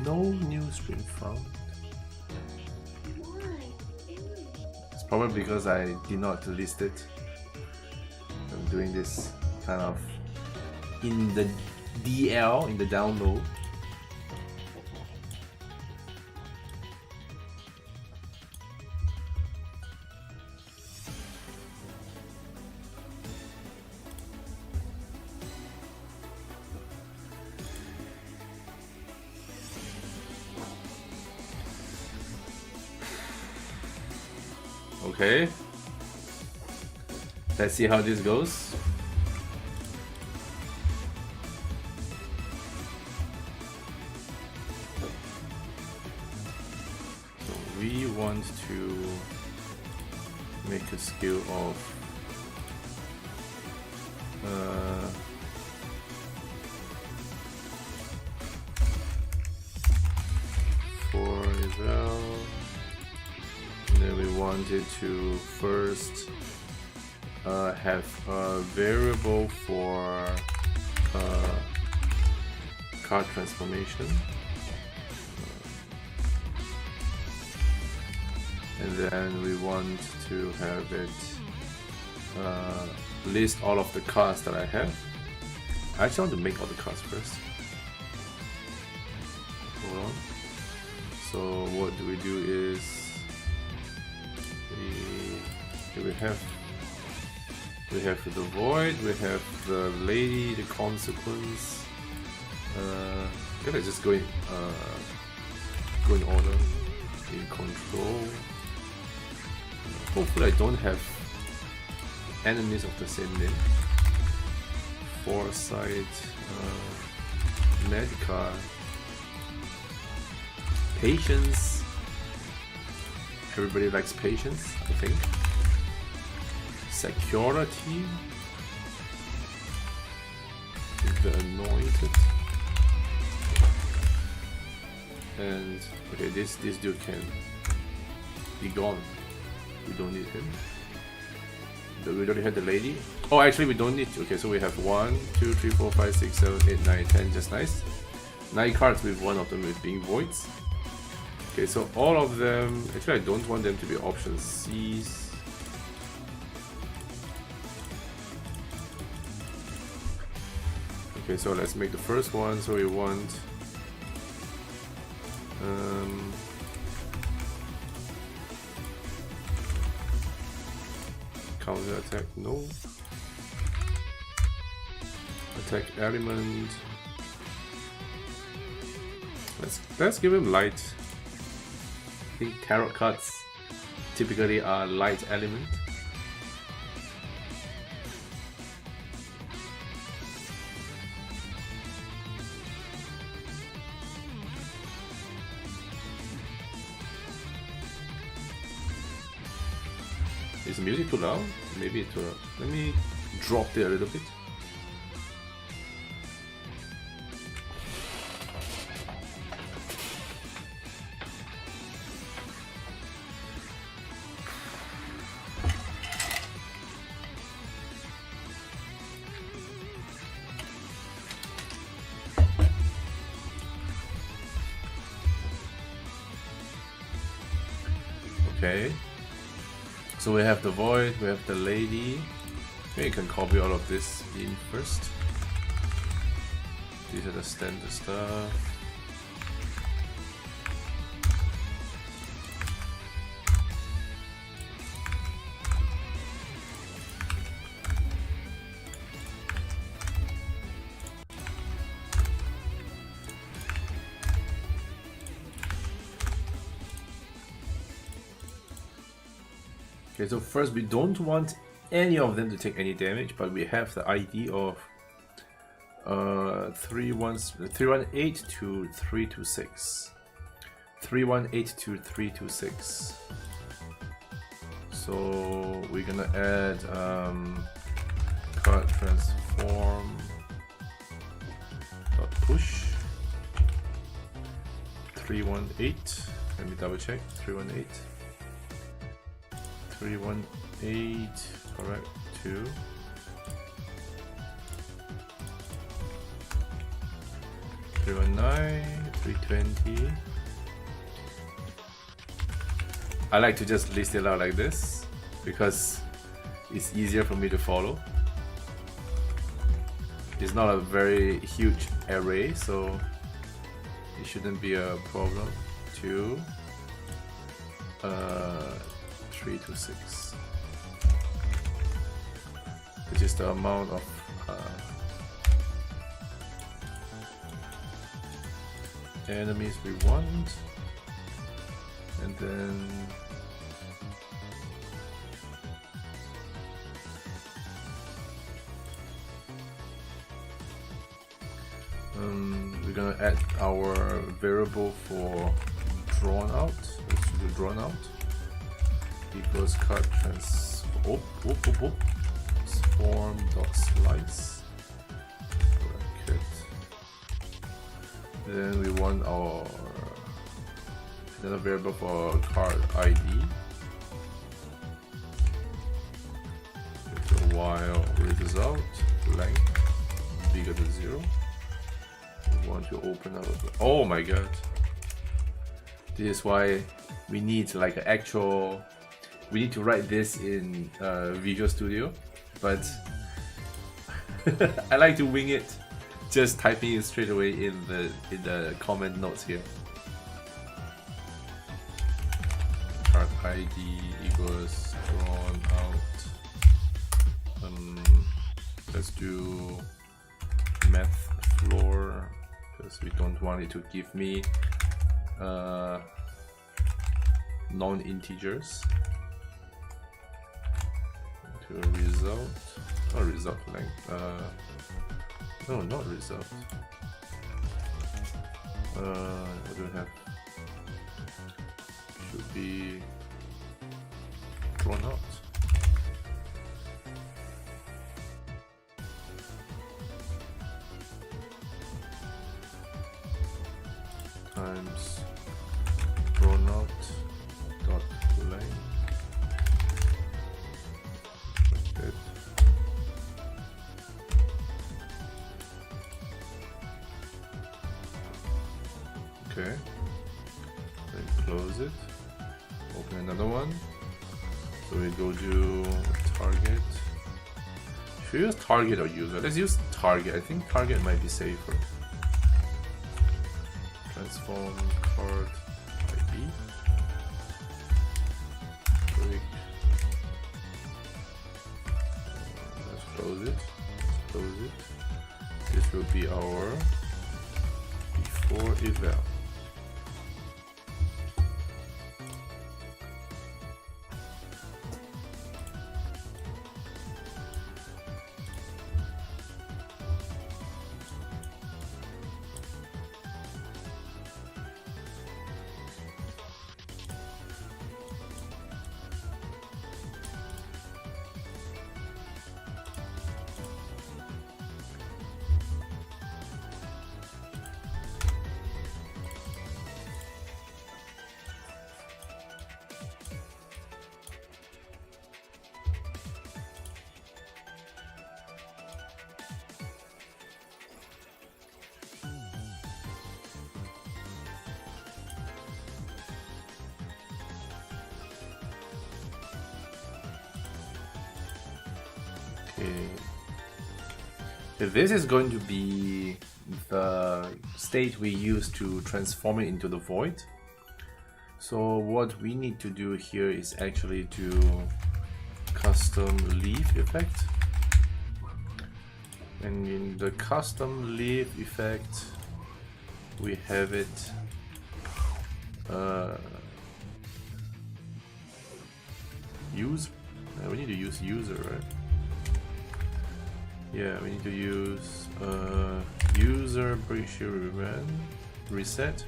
No new string found. It's probably because I did not list it. I'm doing this kind of in the DL, in the download. Okay, let's see how this goes. So we want to make a scale of 4 as well. And then we wanted to first have a variable for card transformation, and then we want to have it list all of the cards that I have. I actually want to make all the cards first. Hold on. So what do is we have the void, we have the lady, the consequence. Gotta just go in order. In control. Hopefully I don't have enemies of the same name. Foresight, Medica, patience. Everybody likes patience, I think. Security. The anointed. And okay, this dude can be gone. We don't need him. We already had the lady. Oh, actually we don't need to. Okay, so we have 1, 2, 3, 4, 5, 6, 7, 8, 9, 10. Just nice. 9 cards with one of them with being voids. Okay, so all of them, actually I don't want them to be option C's. Okay, so let's make the first one. So we want counter attack, no. Attack element. Let's give him light. I think tarot cards typically are light element. Is the music too loud? Maybe too loud. Let me drop it a little bit. Okay. So we have the void, we have the lady. Maybe you can copy all of this in first. These are the standard stuff. Okay, so first we don't want any of them to take any damage, but we have the ID of 318 to 326. 318 to 326. So we're gonna add card transform dot push 318. Let me double check. 318. 318, correct, 2. 319, 320. I like to just list it out like this because it's easier for me to follow. It's not a very huge array, so it shouldn't be a problem. 2, 3 to 6, which is the amount of enemies we want, and then we're gonna add our variable for drawn out. Let's do drawn out equals cut transform dot slice bracket. Then we want our another variable for card ID with a while result length bigger than 0. We want to open up. Oh my god! This is why we need like an actual. We need to write this in Visual Studio, but I like to wing it, just typing it straight away in the comment notes here. Card ID equals drawn out. Let's do math floor because we don't want it to give me non-integers. To a result, not result length. No, not result. What do we have? Should be drawn out. Times drawn out dot length. Good. Okay. Then close it. Open another one. So we go to target. Should we use target or user? Let's use target. I think target might be safer. Transform card ID. Click. Let's close it. Let's close it. This will be our before eval. If this is going to be the state we use to transform it into the void, so what we need to do here is actually do custom leaf effect, and in the custom leaf effect we have it use. We need to use user, right? Yeah, we need to use user reset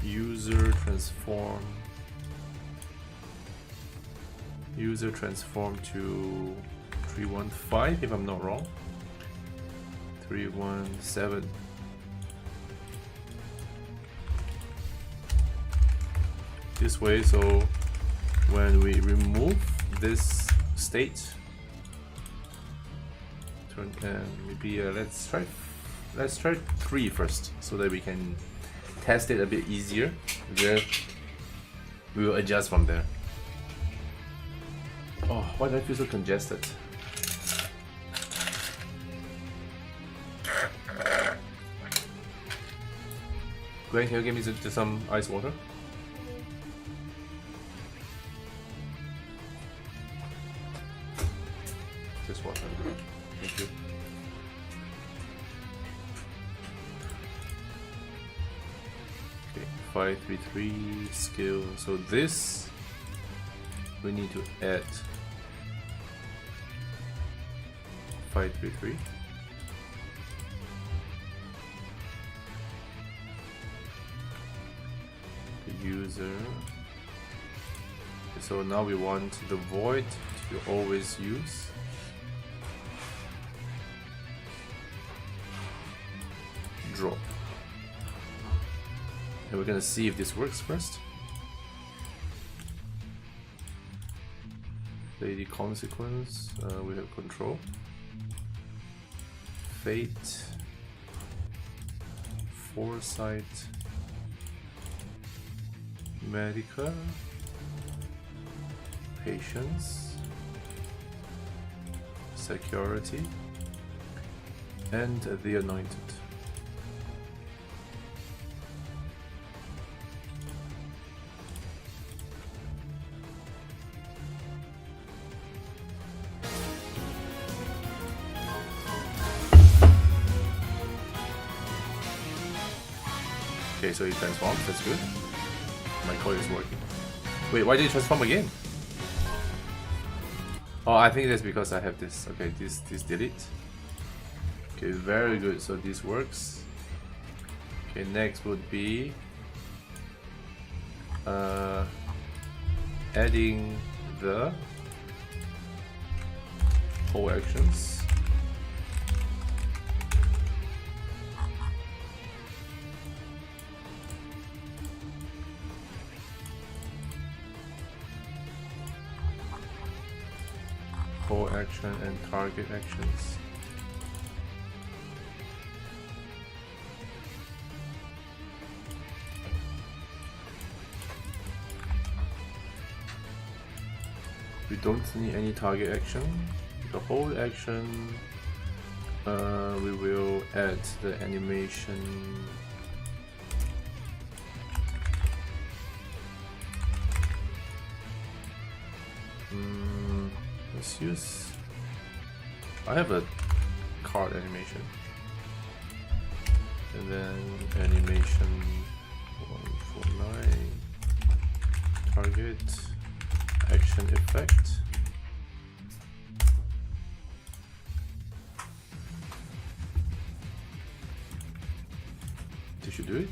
user transform to 315 if I'm not wrong. 317. This way, so when we remove this state, maybe let's try 3 first, so that we can test it a bit easier, then we will adjust from there. Oh, why do I feel so congested? Glenn, can you give me just some ice water? Just water. Thank you. Okay, 533 skill. So this we need to add 533. The user. Okay, so now we want the void to always use. Drop. And we're gonna see if this works first. Lady consequence, we have control. Fate, foresight, medica, patience, security, and the anointed. Okay, so he transforms, that's good. My code is working. Wait, why did he transform again? Oh, I think that's because I have this. Okay, this delete. Okay, very good, so this works. Okay, next would be adding the whole actions. Action and target actions. We don't need any target action. The whole action, we will add the animation. Let's use. I have a card animation, and then animation 149 target action effect. Did you do it?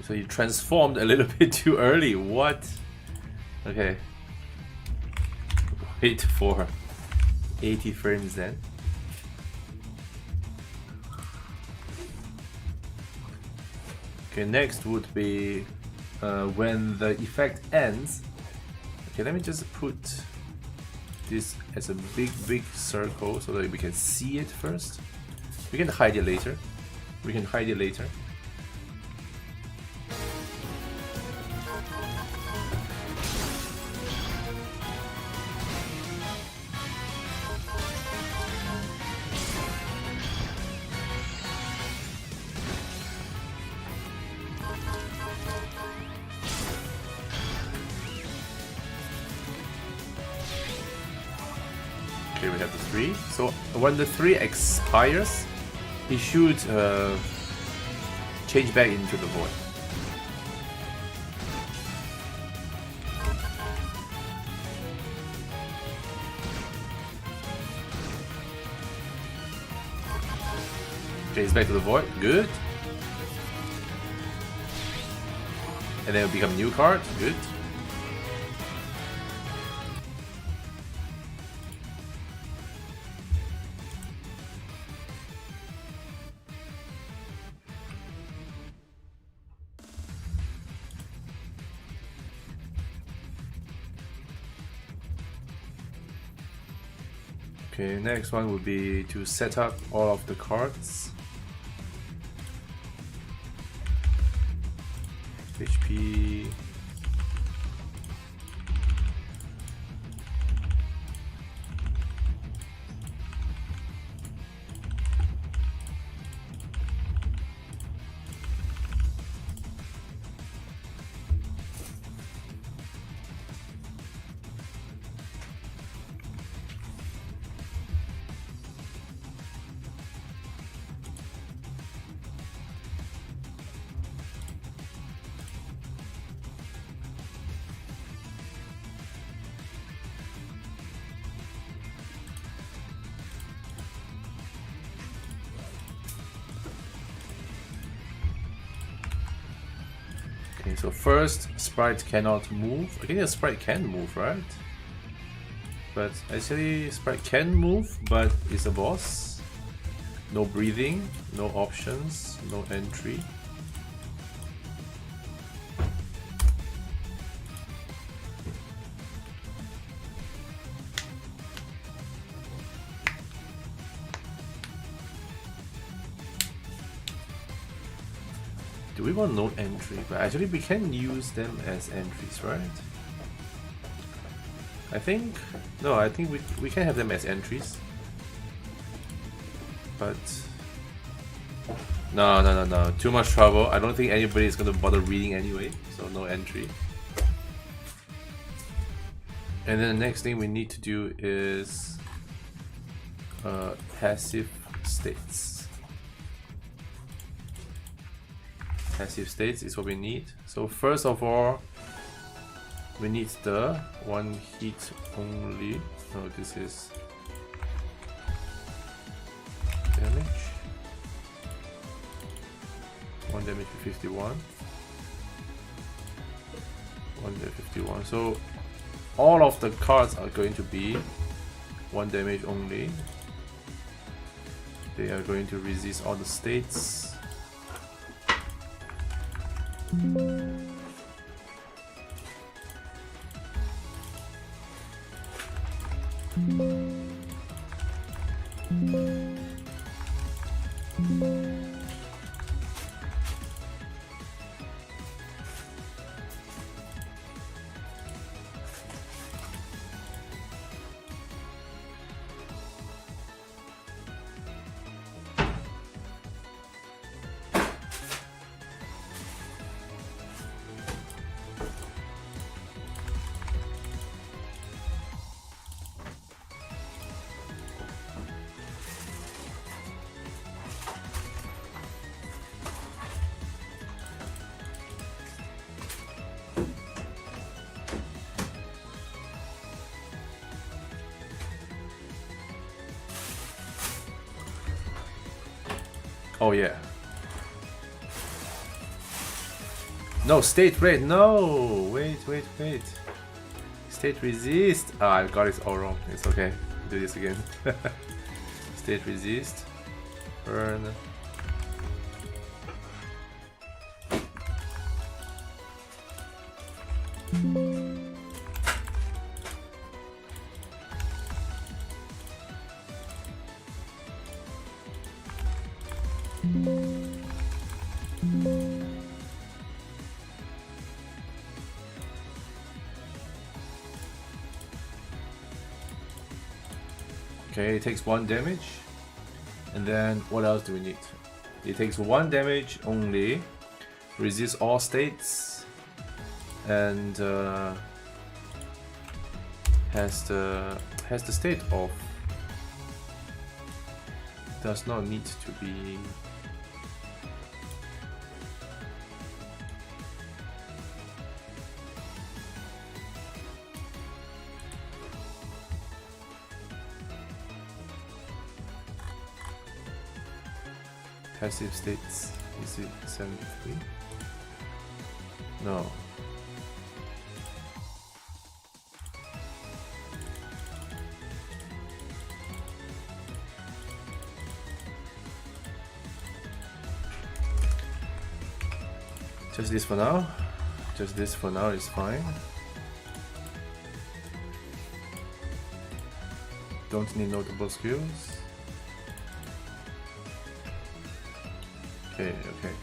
So you transformed a little bit too early. What? Okay. Wait for 80 frames then. Okay, next would be when the effect ends. Okay, let me just put this as a big circle so that we can see it first. We can hide it later. Okay, we have the 3. So when the 3 expires, it should change back into the void. Okay, it's back to the void. Good. And then it'll become a new card. Good. Okay, next one would be to set up all of the cards. HP. Okay, so first, sprite cannot move. I think the sprite can move, right? But actually, sprite can move, but it's a boss. No breathing, no options, no entry. Do we want no entry? But actually we can use them as entries, right? I think... no, I think we can have them as entries. But... no. Too much trouble. I don't think anybody is going to bother reading anyway. So no entry. And then the next thing we need to do is... passive states. Passive states is what we need. So first of all, we need the one hit only. No, this is damage. 1 damage to 51. 1 damage 51. So all of the cards are going to be 1 damage only. They are going to resist all the states. Oh yeah. No, state rate, no! Wait. State resist. Ah, I got it all wrong. It's okay. Do this again. State resist. Burn. Okay, it takes 1 damage. And then what else do we need? It takes 1 damage only, resists all states, and has the state of does not need to be passive states. Is it 73? No. Just this for now. Just this for now is fine. Don't need notable skills. Okay, okay.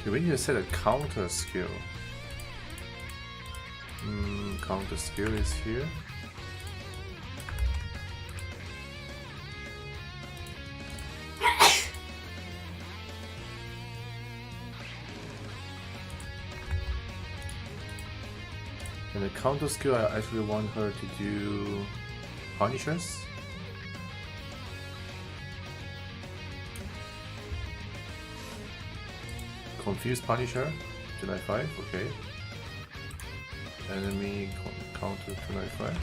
We need to set a counter skill. Counter skill is here. And the counter skill, I actually want her to do punishers. Confused Punisher, 295, okay. Enemy counter 295.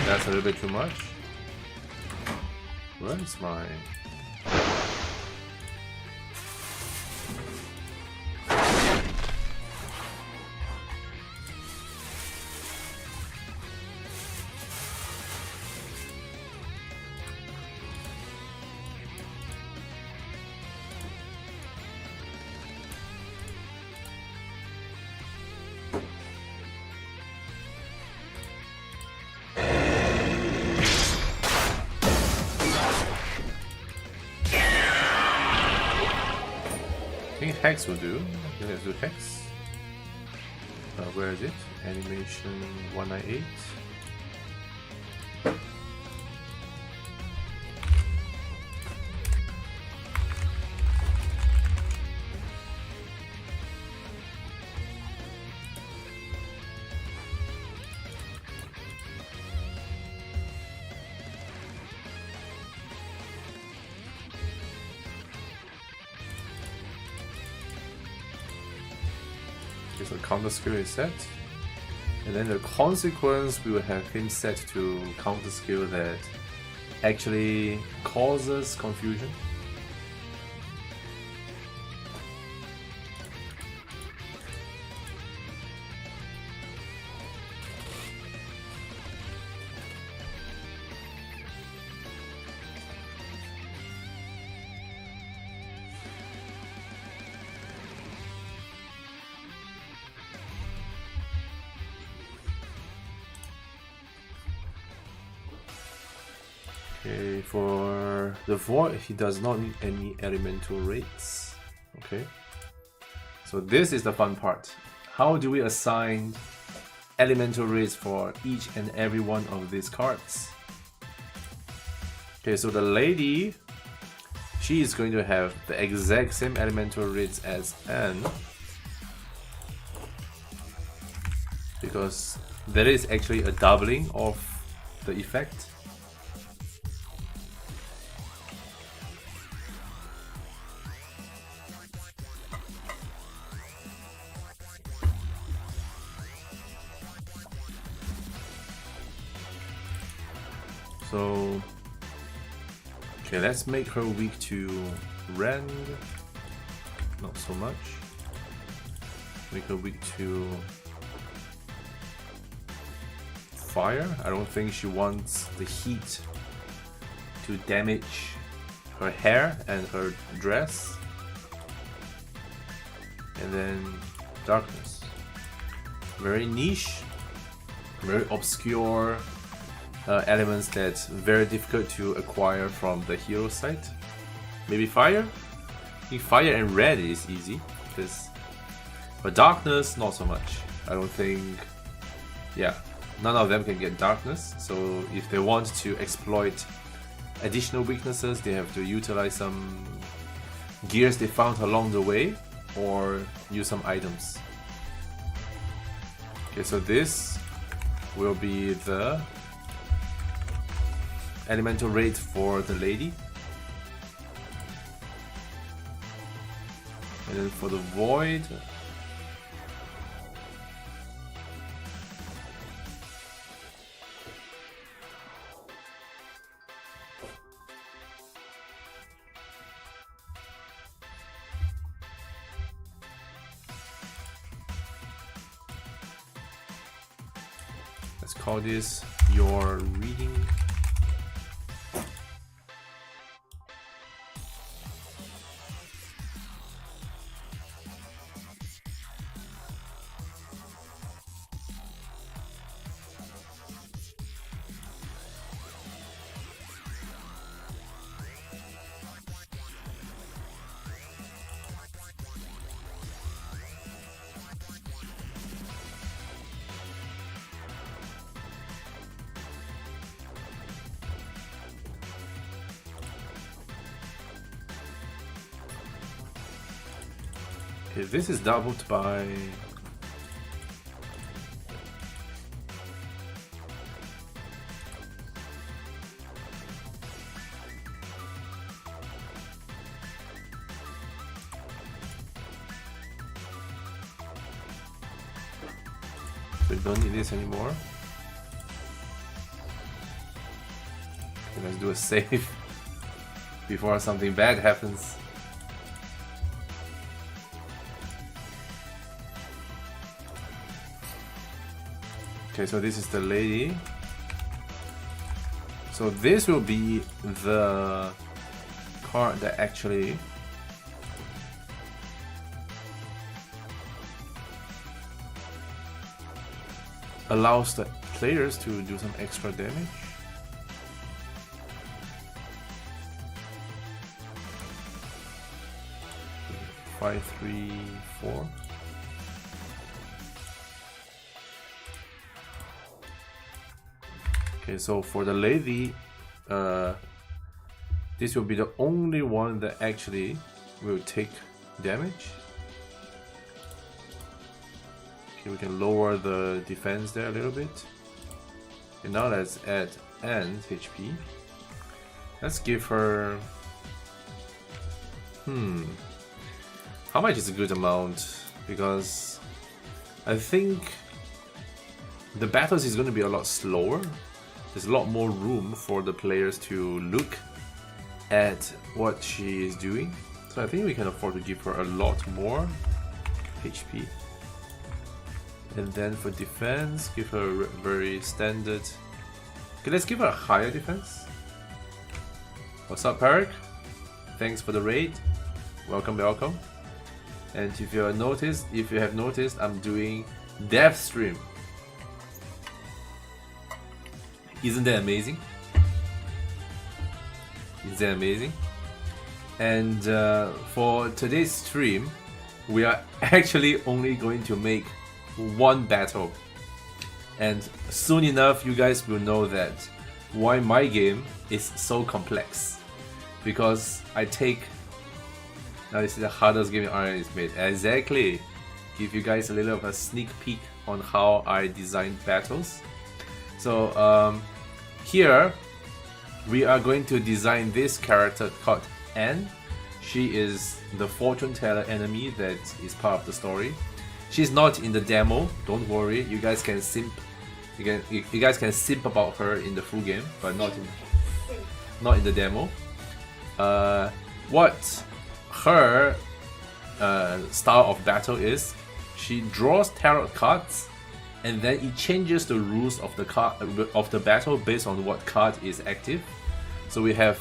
That's a little bit too much. Where is my... I think Hex will do. Okay, let's do Hex. Where is it? Animation 198. Okay, so counter skill is set. And then the consequence, we will have him set to counter skill that actually causes confusion. Okay, for the Void, he does not need any elemental rates. Okay, so this is the fun part. How do we assign elemental rates for each and every one of these cards? Okay, so the lady, she is going to have the exact same elemental rates as Anne, because there is actually a doubling of the effect. So, okay, let's make her weak to rend. Not so much. Make her weak to fire. I don't think she wants the heat to damage her hair and her dress. And then darkness. Very niche, very obscure elements that's very difficult to acquire from the hero side. Maybe fire? I think fire and red is easy, but darkness not so much. I don't think, yeah, none of them can get darkness. So if they want to exploit additional weaknesses, they have to utilize some gears they found along the way or use some items. Okay, so this will be the elemental rate for the lady, and then for the void, let's call this your reading. Okay, this is doubled by so we don't need this anymore. Okay, let's do a save before something bad happens. Okay, so this is the lady. So this will be the card that actually allows the players to do some extra damage. Five, 3, 4. Okay, so for the lady, this will be the only one that actually will take damage. Okay, we can lower the defense there a little bit. And now let's add Anne's HP. Let's give her... How much is a good amount? Because I think the battles is going to be a lot slower. There's a lot more room for the players to look at what she is doing. So I think we can afford to give her a lot more HP. And then for defense, give her a very standard... Okay, let's give her a higher defense. What's up, Parik? Thanks for the raid. Welcome, welcome. And if you have noticed, I'm doing dev stream. Isn't that amazing? Isn't that amazing? And for today's stream, we are actually only going to make one battle. And soon enough, you guys will know that why my game is so complex. Because I take... Now this is the hardest game in RN is made. Exactly. Give you guys a little of a sneak peek on how I design battles. So here we are going to design this character called Anne. She is the fortune teller enemy that is part of the story. She's not in the demo, don't worry. You guys can simp. You guys can simp about her in the full game, but not in the demo. What her style of battle is, she draws tarot cards, and then it changes the rules of the battle based on what card is active. So we have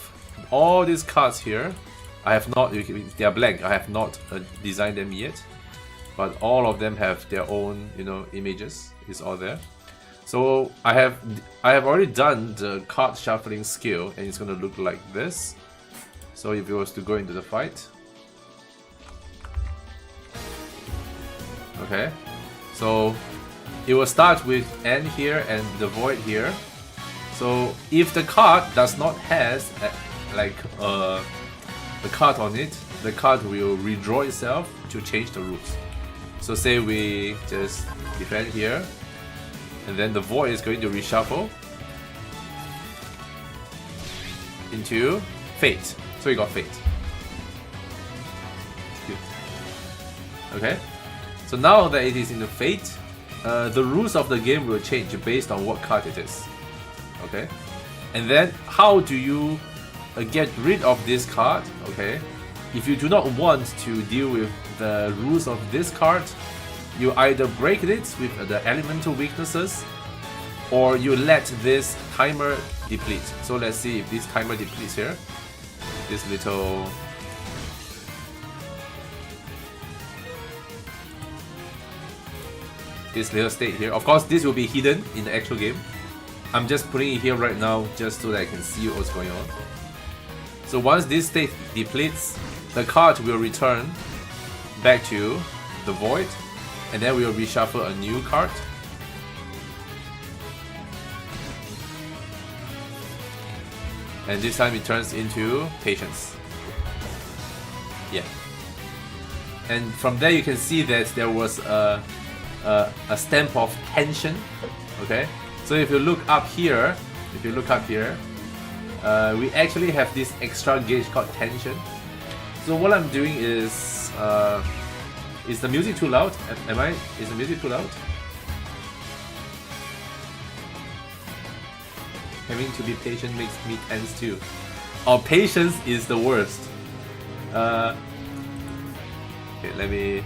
all these cards here. I have not, they are blank. I have not designed them yet, but all of them have their own, images. It's all there. So I have already done the card shuffling skill, and it's going to look like this. So if it was to go into the fight, okay. So it will start with N here and the void here. So if the card does not has the card on it, the card will redraw itself to change the rules. So say we just defend here, and then the void is going to reshuffle into fate. So we got fate. Good. Okay. So now that it is in the fate, the rules of the game will change based on what card it is. Okay. And then how do you get rid of this card? Okay, if you do not want to deal with the rules of this card, you either break it with the elemental weaknesses, or you let this timer deplete. So let's see if this timer depletes here. This little state here. Of course, this will be hidden in the actual game. I'm just putting it here right now just so that I can see what's going on. So once this state depletes, the card will return back to the void, and then we will reshuffle a new card. And this time it turns into patience. Yeah. And from there you can see that there was a stamp of tension. Okay. So if you look up here, we actually have this extra gauge called tension. So what I'm doing is the music too loud? Is the music too loud? Having to be patient makes me tense too. Oh, patience is the worst. Okay, let me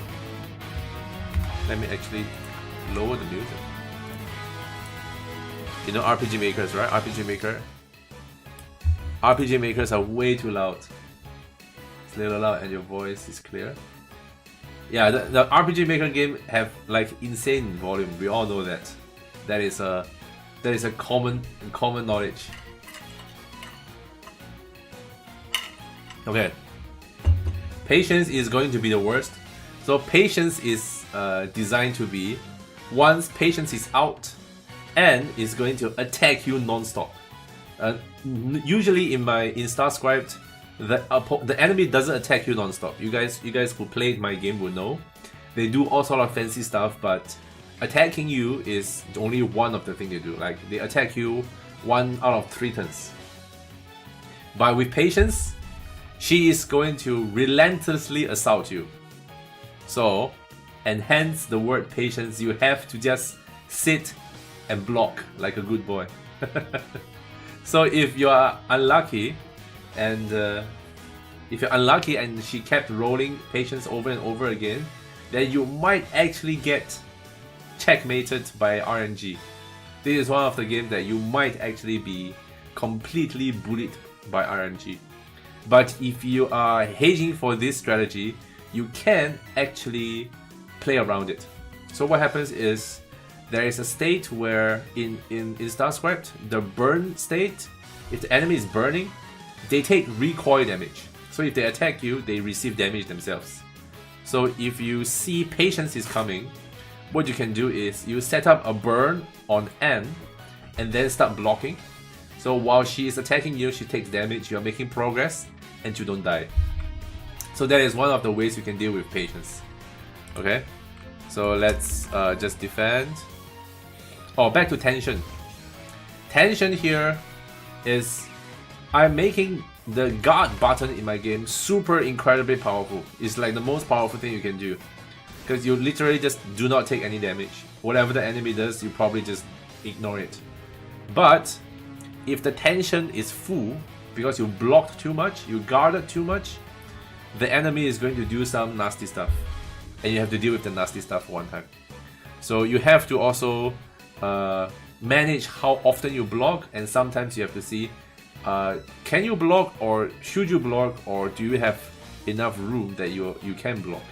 actually lower the music. You know RPG makers, right? RPG makers are way too loud. It's a little loud and your voice is clear. Yeah, the RPG maker game have like insane volume. We all know that. That is a common knowledge. Okay. Patience is going to be the worst. So patience is designed to be, once patience is out, and is going to attack you non-stop. Usually in Starscript, the enemy doesn't attack you non-stop. You guys who played my game will know. They do all sort of fancy stuff, but attacking you is only one of the things they do. Like, they attack you 1 out of 3 turns. But with patience, she is going to relentlessly assault you. So, and hence the word patience, you have to just sit and block like a good boy. So if you are unlucky, and she kept rolling patience over and over again, then you might actually get checkmated by RNG. This is one of the games that you might actually be completely bullied by RNG. But if you are hedging for this strategy, you can actually play around it. So what happens is, there is a state where in Starscript, the burn state, if the enemy is burning, they take recoil damage. So if they attack you, they receive damage themselves. So if you see patience is coming, what you can do is you set up a burn on N and then start blocking. So while she is attacking you, she takes damage, you're making progress, and you don't die. So that is one of the ways you can deal with patience. Okay? So let's just defend. Oh, back to tension. Tension here is I'm making the guard button in my game super incredibly powerful. It's like the most powerful thing you can do. Because you literally just do not take any damage. Whatever the enemy does, you probably just ignore it. But if the tension is full, because you blocked too much, you guarded too much, the enemy is going to do some nasty stuff. And you have to deal with the nasty stuff one time. So you have to also manage how often you block, and sometimes you have to see can you block, or should you block, or do you have enough room that you can block.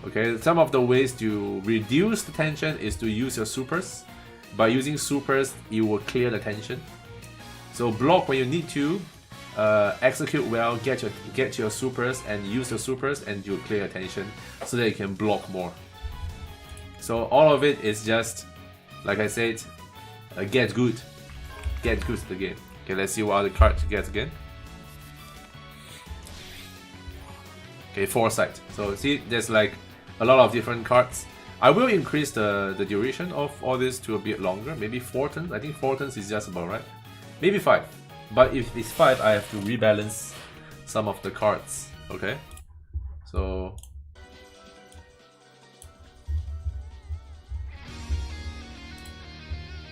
Okay, some of the ways to reduce the tension is to use your supers. By using supers, you will clear the tension. So block when you need to, execute well, get your supers and use your supers, and you'll clear your tension so that you can block more. So all of it is just, like I said, get good to the game. Okay, let's see what other cards you get again. Okay, Foresight. So see, there's like a lot of different cards. I will increase the duration of all this to a bit longer, maybe 4 turns. I think 4 turns is just about right. Maybe 5. But if it's 5, I have to rebalance some of the cards. Okay? So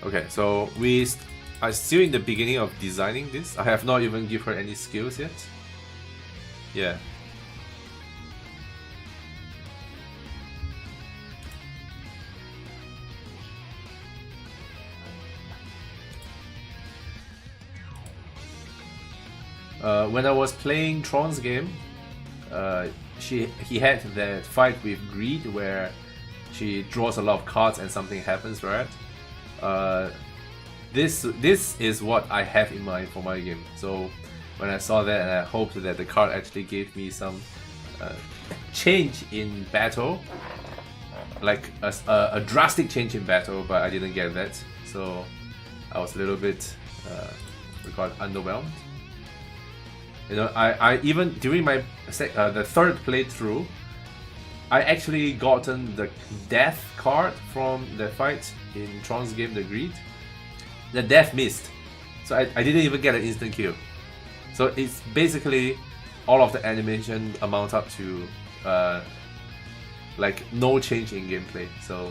okay, so we are still in the beginning of designing this. I have not even given her any skills yet. Yeah. When I was playing Tron's game, he had that fight with Greed where she draws a lot of cards and something happens, right? This is what I have in mind for my game. So when I saw that, and I hoped that the card actually gave me some change in battle, like a drastic change in battle, but I didn't get that. So I was a little bit underwhelmed. You know, I even during my the third playthrough, I actually gotten the death card from the fight in Tron's game, the Greed. The death missed, so I didn't even get an instant kill. So it's basically all of the animation amount up to like no change in gameplay. So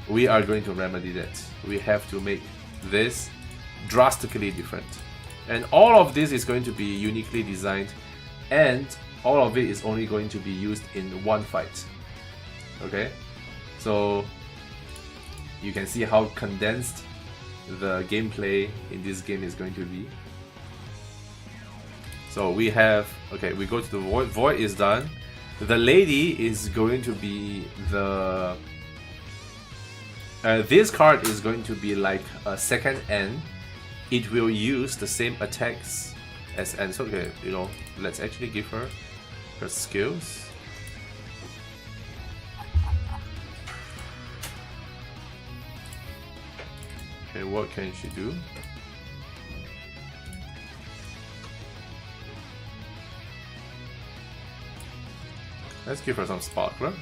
we are going to remedy that. We have to make this drastically different. And all of this is going to be uniquely designed, and all of it is only going to be used in one fight. Okay? So you can see how condensed the gameplay in this game is going to be. So we have, okay, we go to the Void. Void is done. The Lady is going to be the... this card is going to be like a second N. It will use the same attacks as N. So, okay, you know, let's actually give her her skills. Okay, what can she do? Let's give her some Sparkler.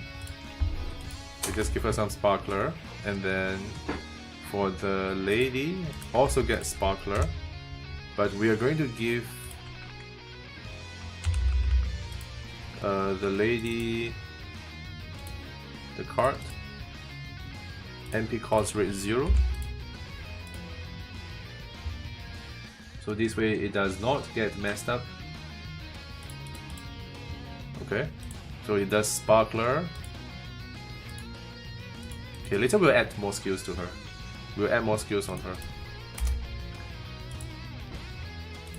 We just give her some Sparkler, and then for the Lady, also get Sparkler, but we are going to give the Lady the card. MP cost rate 0. So this way it does not get messed up. Okay, so it does Sparkler. Okay, later we'll add more skills to her. We'll add more skills on her.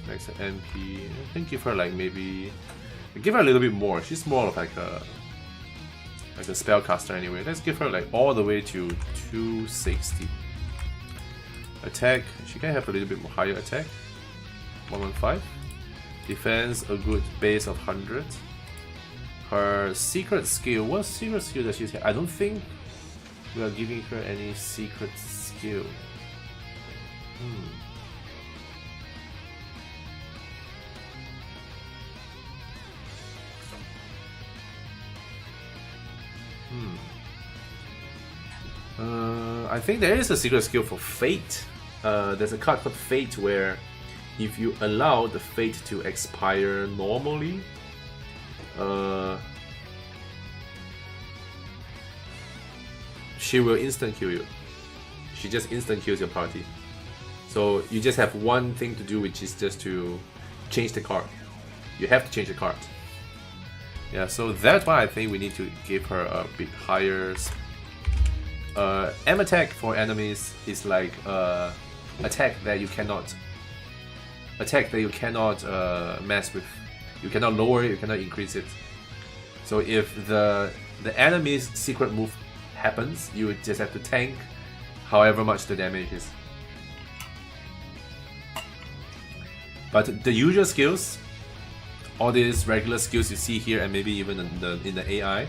Next MP, I think give her like maybe... give her a little bit more. She's more of like a spellcaster anyway. Let's give her like all the way to 260. Attack, she can have a little bit more higher attack. 115. Defense, a good base of 100. Her secret skill, what secret skill does she have? I don't think we are giving her any secret skill. I think there is a secret skill for Fate. There's a card called Fate where if you allow the Fate to expire normally, she will instant kill you. She just instant kills your party. So you just have one thing to do, which is just to change the card. You have to change the card. Yeah, so that's why I think we need to give her a bit higher. M attack for enemies is like attack that you cannot mess with. You cannot lower it, you cannot increase it. So if the enemy's secret move happens, you would just have to tank however much the damage is. But the usual skills, all these regular skills you see here, and maybe even in the AI,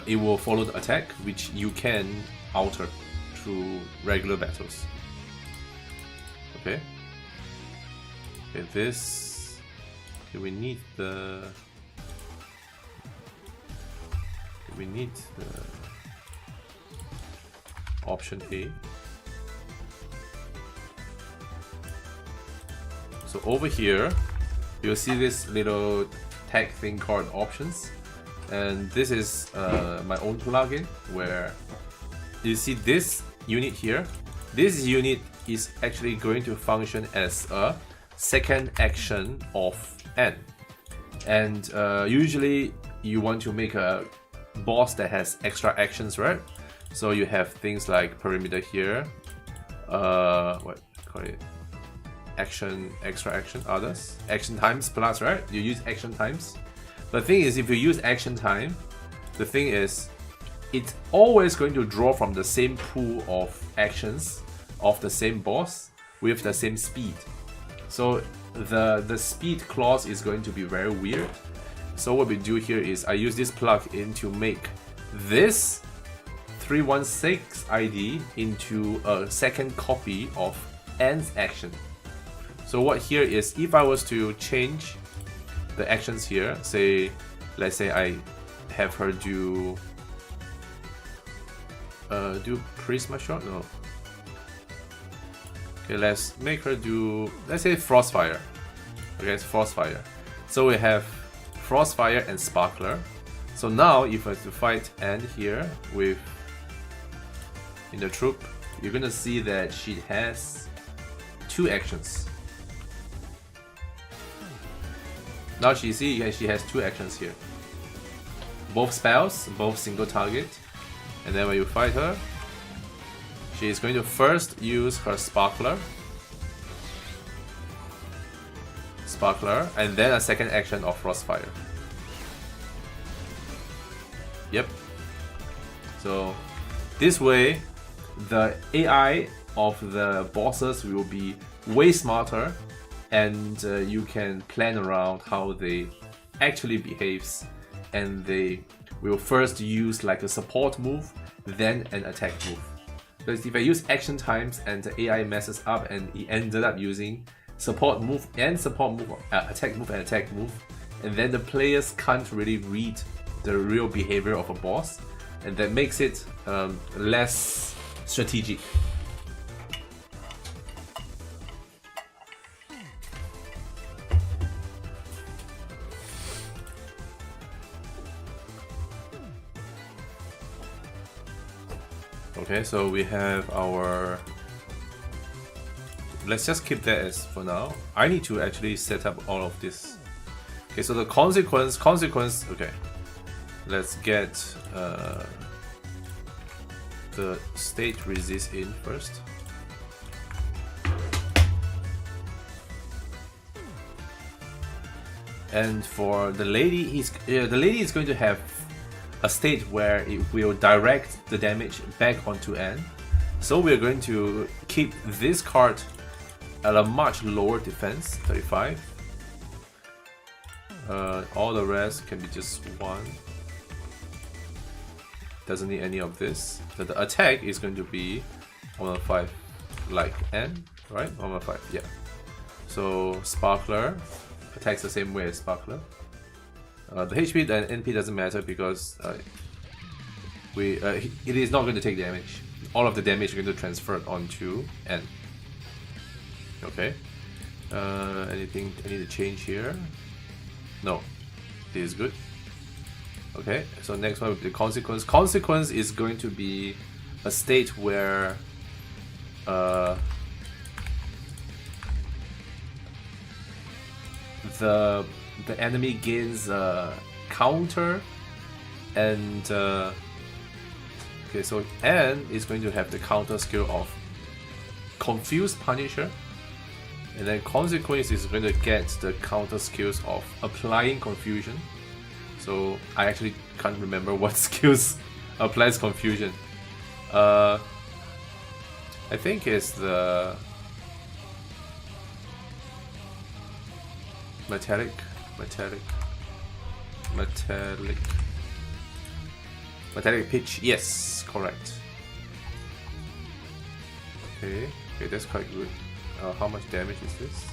it will follow the attack, which you can alter through regular battles. Okay. Okay, this. Okay, we need the option A. So over here, you'll see this little tag thing called options, and this is my own plugin where you see this unit here. This unit is actually going to function as a second action of N, and usually you want to make a boss that has extra actions, right? So you have things like perimeter here, what call it? Action, extra action, others. Action times plus, right? You use action times. The thing is, if you use action time, the thing is, it's always going to draw from the same pool of actions of the same boss with the same speed. So the speed clause is going to be very weird. So what we do here is I use this plugin to make this 316 ID into a second copy of N's action. So what here is, if I was to change the actions here, say, let's say I have her do Prisma Shot? No. Okay, let's make her do, let's say Frostfire. Okay, it's Frostfire. So we have Frostfire and Sparkler. So now if I was to fight Anne here with in the troop, you're gonna see that she has two actions. Now she has two actions here. Both spells, both single target. And then when you fight her, she is going to first use her Sparkler, and then a second action of Frostfire. Yep. So this way, the AI of the bosses will be way smarter, and you can plan around how they actually behaves, and they will first use like a support move, then an attack move. Because if I use action times and the AI messes up and he ended up using support move and attack move and attack move, and then the players can't really read the real behavior of a boss, and that makes it less strategic. Okay, so we have our... Let's just keep that as for now. I need to actually set up all of this. Okay, so the consequence, okay. Let's get the state resist in first. And for the lady, the lady is going to have a state where it will direct the damage back onto N. So we're going to keep this card at a much lower defense, 35. All the rest can be just 1. Doesn't need any of this. So the attack is going to be 105, like N, right? 105, yeah. So Sparkler attacks the same way as Sparkler. The HP and NP doesn't matter because it is not going to take damage. All of the damage is going to transfer onto N. Okay. Anything I need to change here? No. This is good. Okay, so next one will be the consequence. Consequence is going to be a state where the enemy gains counter, and okay, so N is going to have the counter skill of Confused Punisher, and then Consequence is going to get the counter skills of Applying Confusion. So I actually can't remember what skills applies confusion. I think it's the metallic pitch. Yes, correct. Okay, that's quite good. How much damage is this?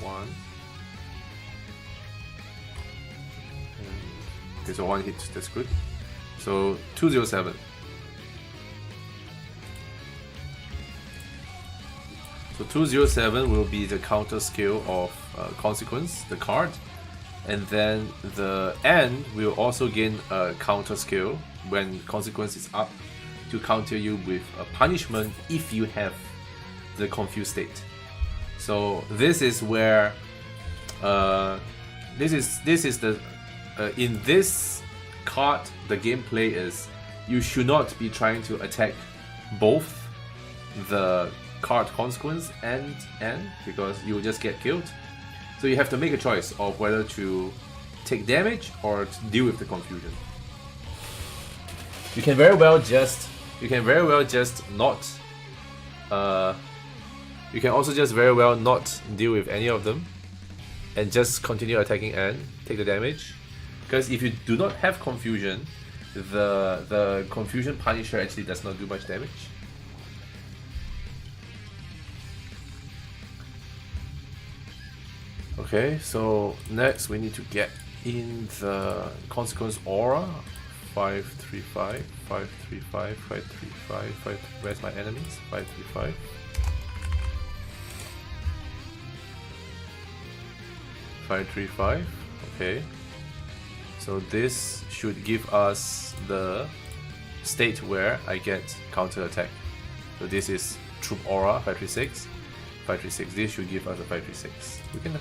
1. Okay, so 1 hit, that's good. So 207. So 207 will be the counter skill of Consequence, the card. And then the N will also gain a counter skill when Consequence is up to counter you with a punishment if you have the confused state. So this is where this is the in this card the gameplay is you should not be trying to attack both the card Consequence and N because you will just get killed. So you have to make a choice of whether to take damage or to deal with the confusion. You can very well just not you can also just very well not deal with any of them and just continue attacking N, take the damage. Because if you do not have confusion, the confusion Punisher actually does not do much damage. Okay, so next we need to get in the Consequence Aura. 535, 535, 535, where's my enemies? 535. Okay. So this should give us the state where I get counter attack. So this is Troop Aura 536. 536. This should give us a 536. We can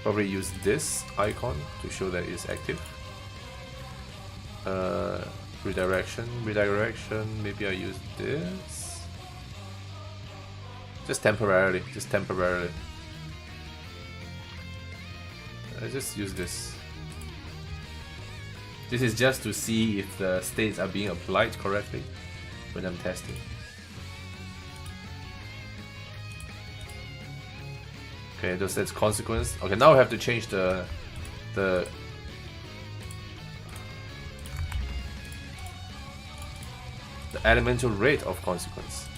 probably use this icon to show that it's active. Redirection. Maybe I use this. Just temporarily. I just use this. This is just to see if the states are being applied correctly when I'm testing. Okay, that's Consequence. Okay, now I have to change the elemental rate of Consequence.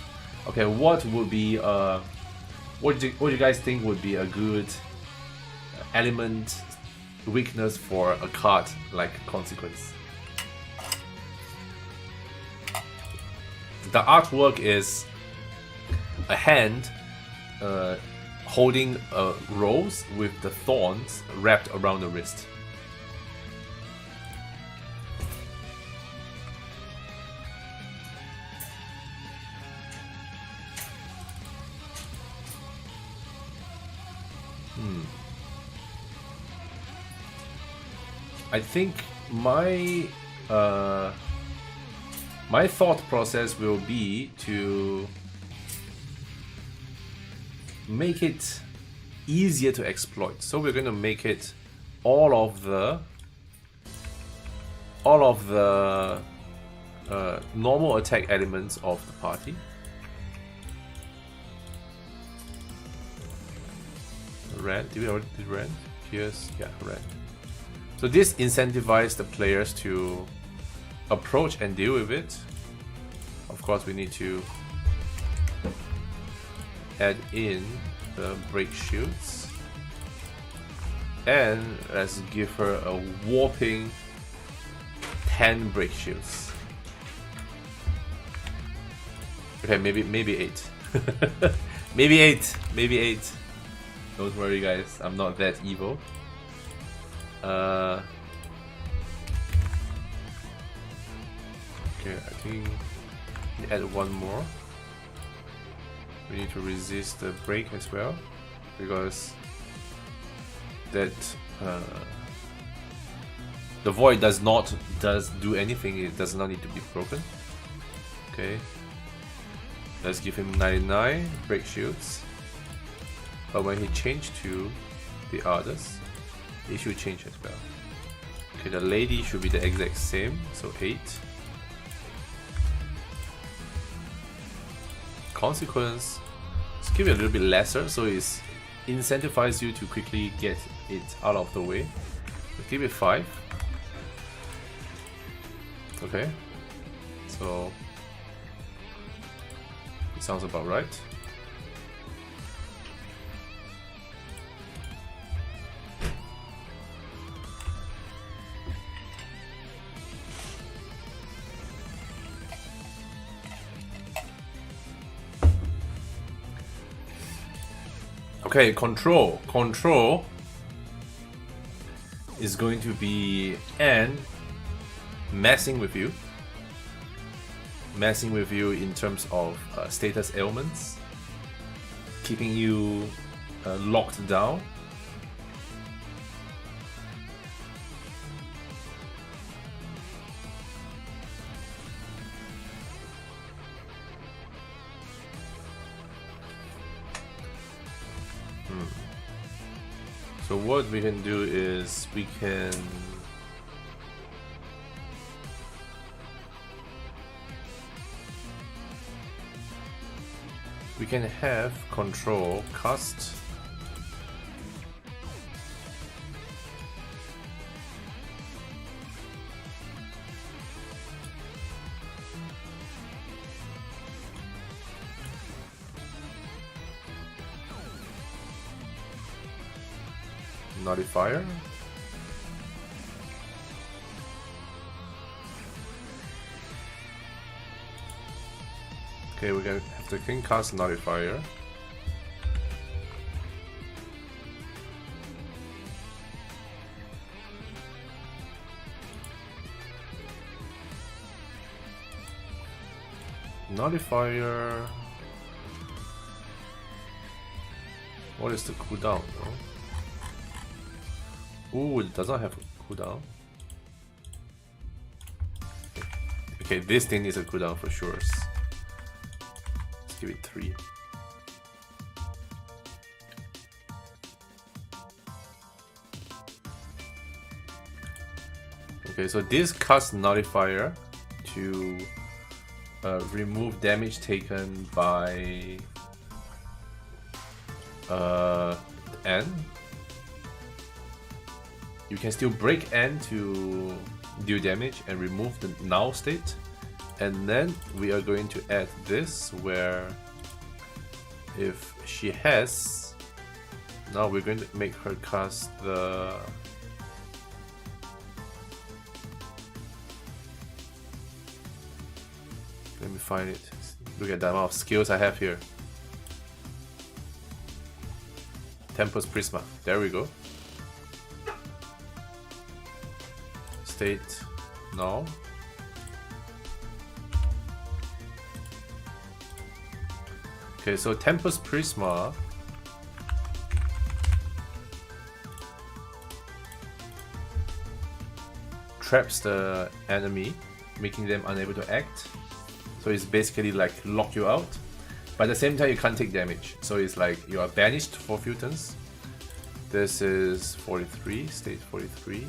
Okay, what would be what do you guys think would be a good element weakness for a card like Consequence? The artwork is a hand holding a rose with the thorns wrapped around the wrist. I think my my thought process will be to make it easier to exploit. So we're going to make it all of the normal attack elements of the party. Red, did we already do red? Here's, yeah, red. So this incentivizes the players to approach and deal with it. Of course, we need to add in the break shields. And let's give her a whopping 10 break shields. Okay, maybe 8. maybe 8. Maybe 8. Don't worry guys, I'm not that evil. Okay, I think we add one more. We need to resist the break as well, because that the void does do anything. It does not need to be broken. Okay, let's give him 99 break shields. But when he changed to the others, it should change as well. Okay, the lady should be the exact same, so 8. Consequence, let's give it a little bit lesser, so it's incentivize you to quickly get it out of the way. Let's give it 5. Okay, so it sounds about right. Okay, control is going to be messing with you in terms of status ailments, keeping you locked down. So what we can do is we can have control cast nullifier. Okay, we're gonna have to king cast nullifier. Nullifier. What is the cooldown though? Ooh, it does not have a cooldown. Okay, this thing is a cooldown for sure. Let's give it 3. Okay, so this casts nullifier to remove damage taken by N. You can still break N to deal damage and remove the null state. And then we are going to add this, where if she has, now we're going to make her cast the let me find it. Look at the amount of skills I have here. Tempest Prisma. There we go. State now. Okay, so Tempest Prisma traps the enemy, making them unable to act. So it's basically like lock you out, but at the same time you can't take damage. So it's like you are banished for a few turns. This is 43, state 43.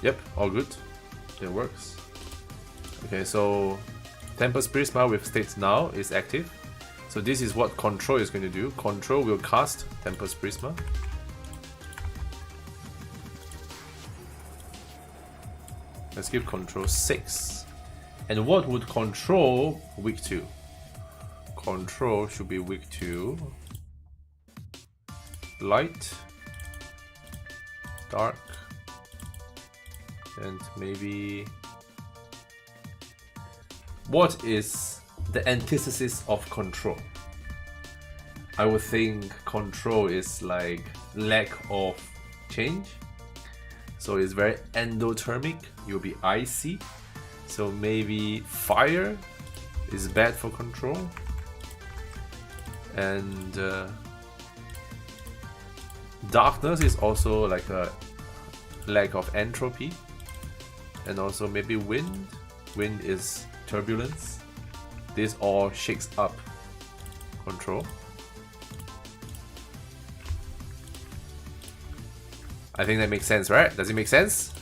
Yep, all good. It works. Okay, so Tempest Prisma with states now is active. So this is what Control is going to do. Control will cast Tempest Prisma. Let's give Control 6. And what would control weak to? Control should be weak to light, dark, and maybe... What is the antithesis of control? I would think control is like lack of change. So it's very endothermic, you'll be icy. So maybe fire is bad for control. And darkness is also like a lack of entropy. And also maybe wind. Wind is turbulence. This all shakes up control. I think that makes sense, right? Does it make sense?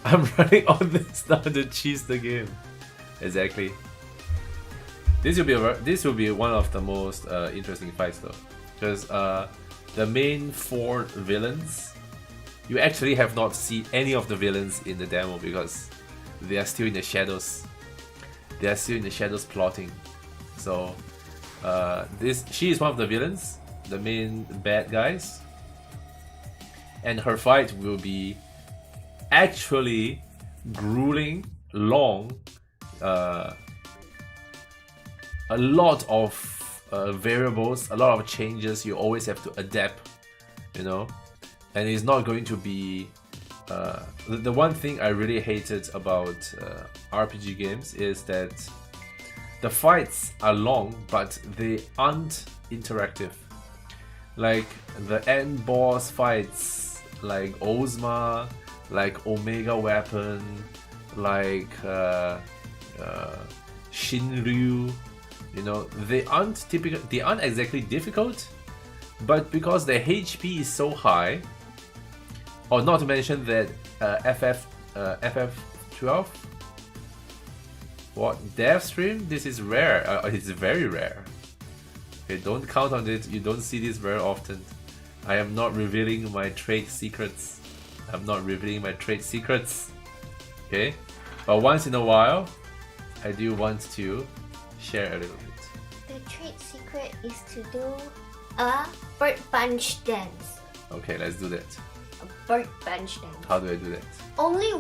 I'm running on this now to cheese the game. Exactly. This will be one of the most interesting fights though, because the main 4 villains, you actually have not seen any of the villains in the demo because they are still in the shadows. They are still in the shadows plotting. So she is one of the villains, the main bad guys, and her fight will be actually grueling, long, a lot of variables, a lot of changes you always have to adapt, you know, and it's not going to be the one thing I really hated about RPG games is that the fights are long but they aren't interactive. Like the end boss fights, like Ozma, like Omega Weapon, like Shinryu, you know, they aren't exactly difficult, but because the HP is so high, or not to mention that FF12, what, Death Stream, this is rare, it's very rare. Okay, don't count on it, you don't see this very often. I am not revealing my trade secrets. I'm not revealing my trade secrets, okay? But once in a while, I do want to share a little bit. The trade secret is to do a bird bunch dance. Okay, let's do that. A bird bunch dance. How do I do that? Only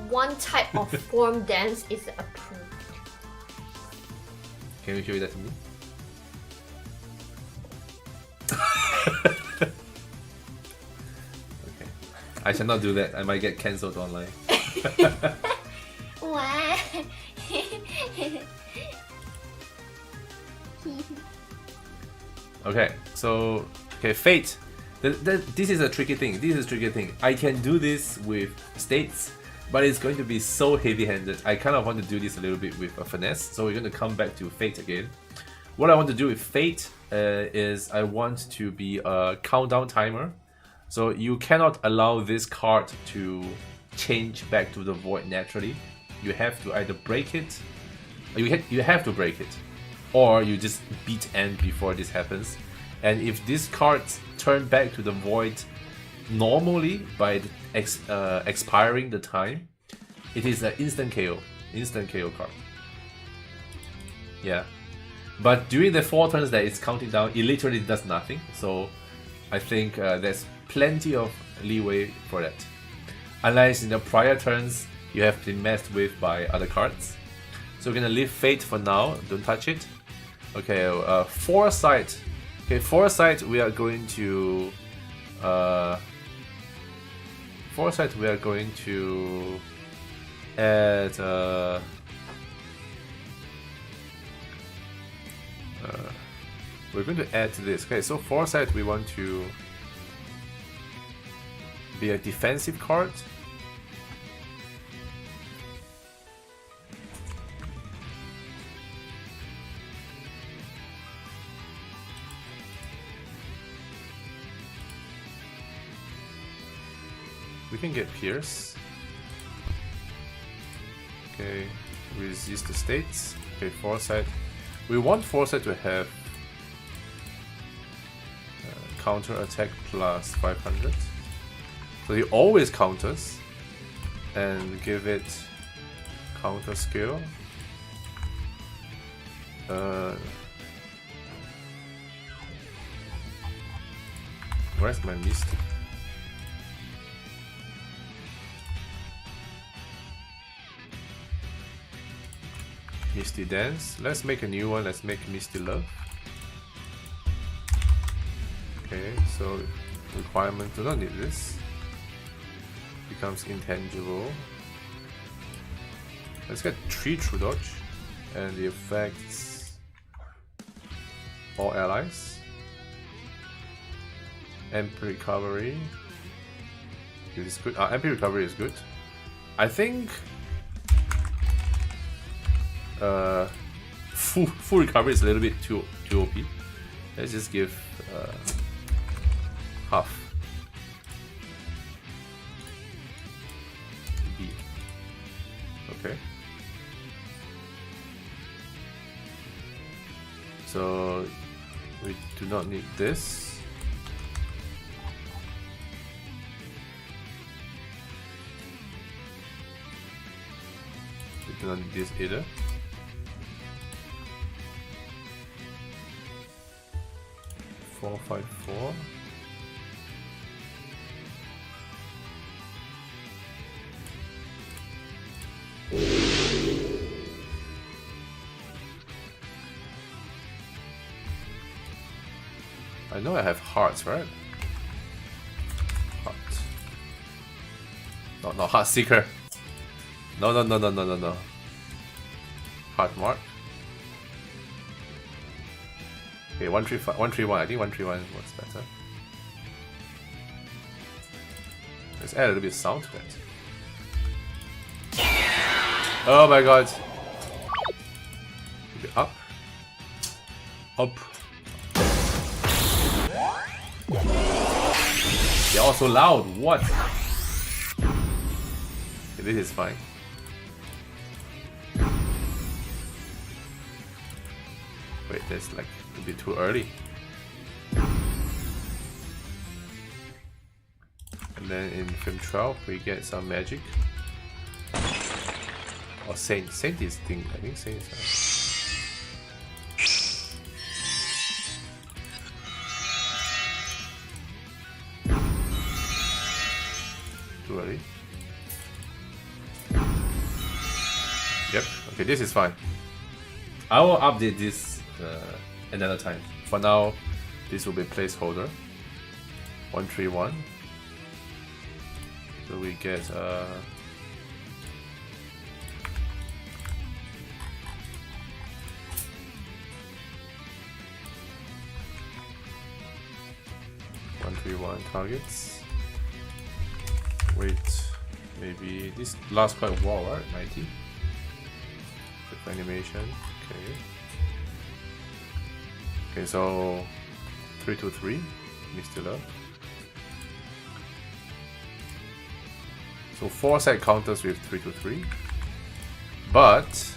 one type of form dance is approved. Can you show that to me? I shall not do that. I might get cancelled online. What? Okay, so Fate. This is a tricky thing. I can do this with states, but it's going to be so heavy-handed. I kind of want to do this a little bit with a finesse. So we're going to come back to Fate again. What I want to do with Fate is I want to be a countdown timer. So you cannot allow this card to change back to the void naturally. You have to either break it, you have to break it, or you just beat end before this happens. And if this card turn back to the void normally by expiring the time, it is an instant KO card. Yeah, but during the 4 turns that it's counting down, it literally does nothing. So I think there's plenty of leeway for that, unless in the prior turns you have been messed with by other cards. So we're gonna leave Fate for now, don't touch it. Okay, Foresight. Okay, Foresight we are going to add we're going to add to this. Okay, so foresight we want to be a defensive card. We can get Pierce. Okay, resist the states. Okay, foresight. We want foresight to have counter attack plus 500. So he always counters, and give it counter skill. Where's my Misty? Misty Dance. Let's make a new one. Let's make Misty Love. Okay, so requirement, do not need this. Becomes intangible. Let's get 3 True Dodge. And the effects, all allies. MP Recovery. This is good. MP Recovery is good. I think full recovery is a little bit too OP. Let's just give half. B. Okay. So we do not need this. We do not need this either. Four, 5, 4. I know I have hearts, right? Heart. No, Heart Seeker. No. Heart Mark. Okay, 135, 131. I think 131 works better. Let's add a little bit of sound to it. Oh my god. Up. Up. They're all so loud. What? Okay, this is fine. Wait, that's like a bit too early. And then in frame 12 we get some magic. Or Saint. Saint is thing. I think Saint is too early. Yep. Okay, this is fine. I will update this another time. For now, this will be placeholder. 131. So we get 131 targets. Wait, maybe this lasts quite a while, right? 90. Quick animation. Okay. Okay, so 323. Mr. Love. So foresight counters with 323. But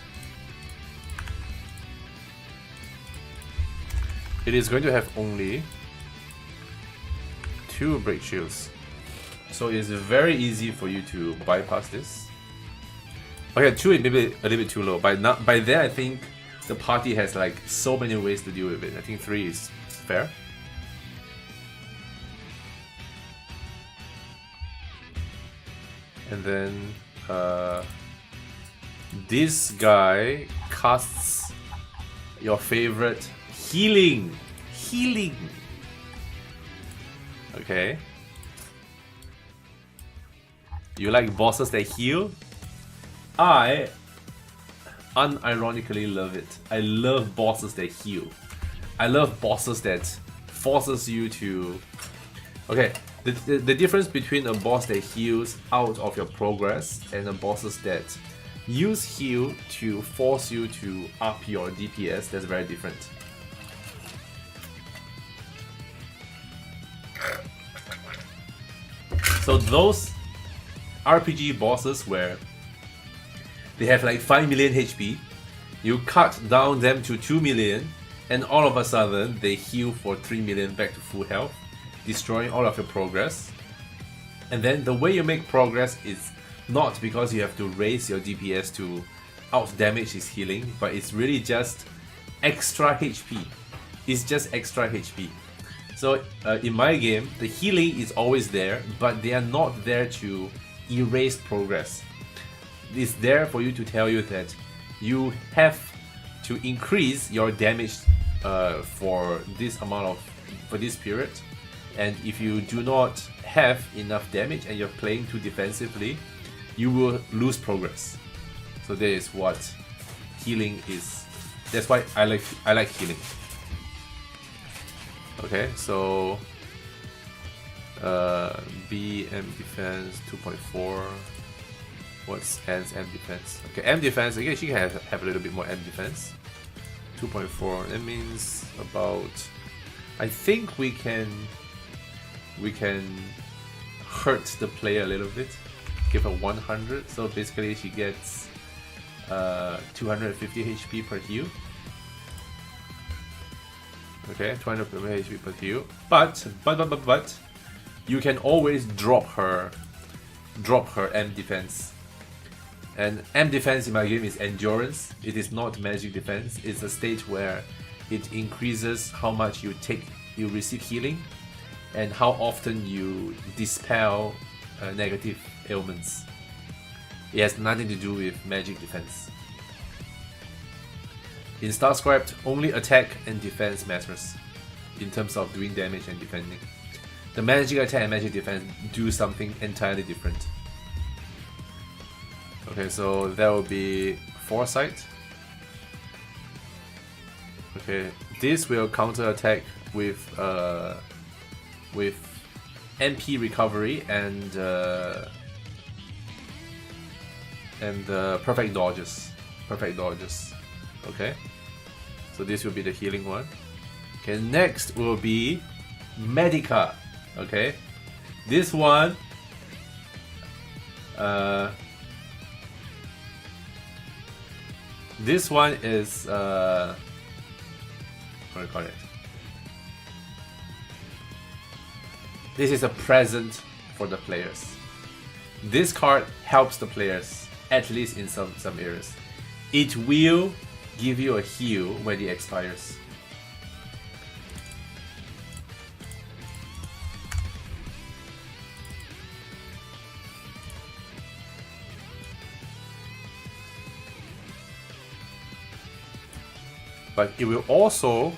it is going to have only 2 break shields. So it's very easy for you to bypass this. Okay, 2 is maybe a little bit too low. By then I think the party has like so many ways to deal with it. I think 3 is fair. And then this guy casts your favorite healing. Okay. You like bosses that heal? I unironically love it. I love bosses that heal. I love bosses that forces you to... Okay, the difference between a boss that heals out of your progress and a bosses that use heal to force you to up your DPS, that's very different. So those RPG bosses where they have like 5 million HP, you cut down them to 2 million, and all of a sudden they heal for 3 million back to full health, destroying all of your progress. And then the way you make progress is not because you have to raise your DPS to out damage his healing, but it's really just extra HP. It's just extra HP. So in my game, the healing is always there, but they are not there to erase progress. It's there for you to tell you that you have to increase your damage for this amount for this period, and if you do not have enough damage and you're playing too defensively, you will lose progress. So that is what healing is. That's why I like healing. Okay, so BM defense 2.4. What's Anne's M defense? Okay, M defense, again, she can have a little bit more M defense. 2.4, that means about... I think we can hurt the player a little bit. Give her 100, so basically she gets 250 HP per heal. Okay, 250 HP per heal. But you can always drop her M defense. And M defense in my game is endurance. It is not magic defense. It's a state where it increases how much you receive healing and how often you dispel negative ailments. It has nothing to do with magic defense. In StarCraft, only attack and defense matters in terms of doing damage and defending. The magic attack and magic defense do something entirely different. Okay, so that will be Foresight. Okay, this will counter attack with MP recovery and perfect dodges. Perfect dodges. Okay, so this will be the healing one. Okay, next will be Medica. Okay, this one. This one is what do you call it? This is a present for the players. This card helps the players, at least in some areas. It will give you a heal when it expires. But it will also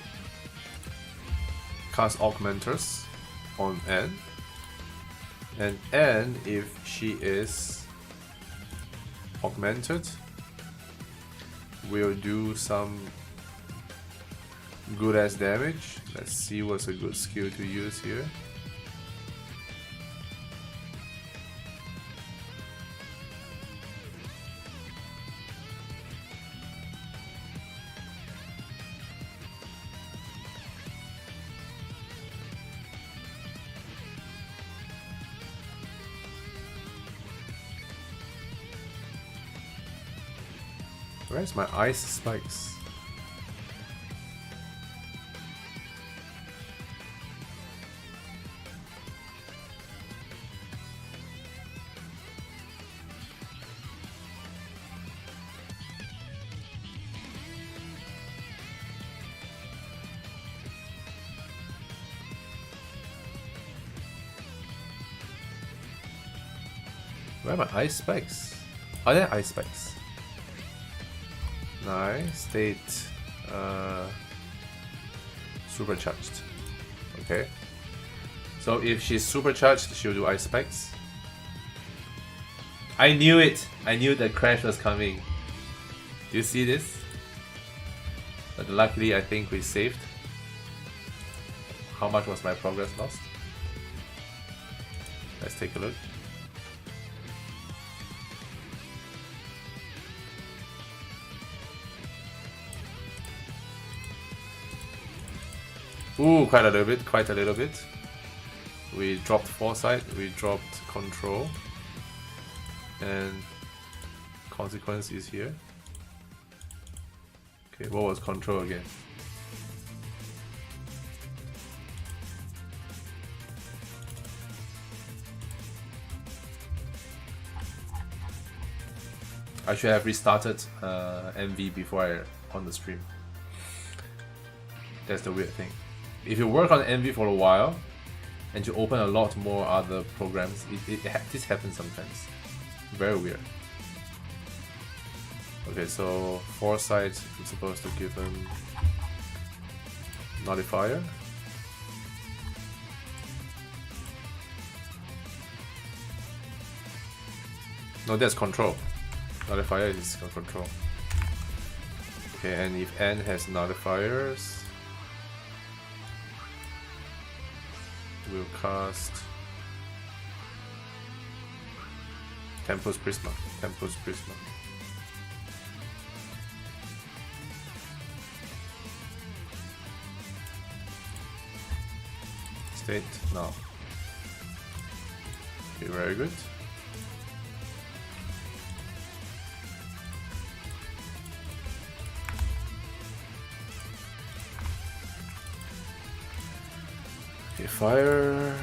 cast Augmenters on Anne. And Anne, if she is augmented, will do some good ass damage. Let's see what's a good skill to use here. Where's my ice spikes? Where are my ice spikes? Are there ice spikes? Nice. State supercharged. Okay. So if she's supercharged, she'll do ice spikes. I knew it! I knew that crash was coming. Do you see this? But luckily I think we saved. How much was my progress lost? Let's take a look. Ooh, quite a little bit. We dropped foresight, we dropped control, and consequence is here. Okay, what was control again? I should have restarted MV before I on the stream. That's the weird thing. If you work on MV for a while and you open a lot more other programs, this happens sometimes. Very weird. Okay, so foresight is supposed to give him nullifier. No, that's control. Nullifier is control. Okay, and if N has nullifiers, we'll cast Tempus Prisma. State now. Okay, very good. Okay, fire,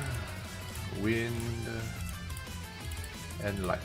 wind, and light.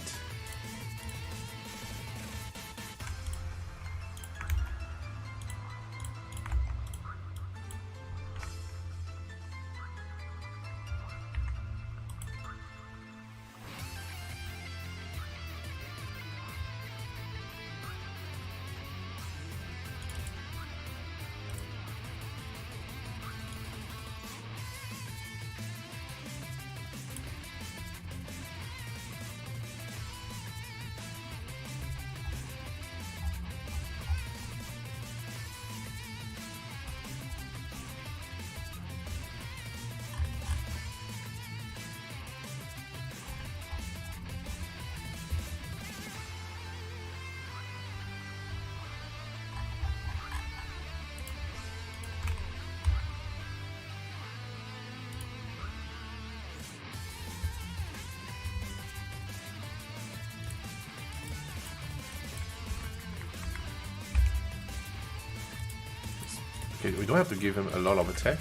Okay, we don't have to give him a lot of attack.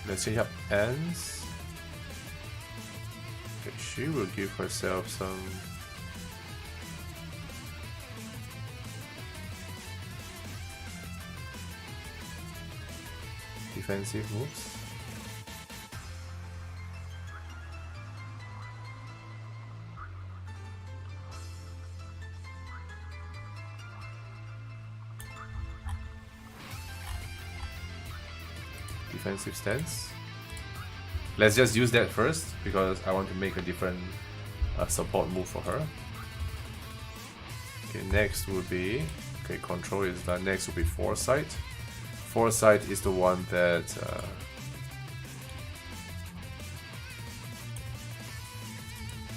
Let's see how ends. Okay, she will give herself some defensive moves. Defensive stance. Let's just use that first because I want to make a different support move for her. Okay, next will be, okay, control is done. Next will be foresight. Foresight is the one that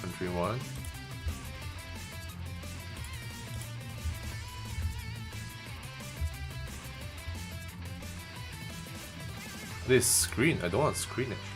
country one. This screen, I don't want screen actually.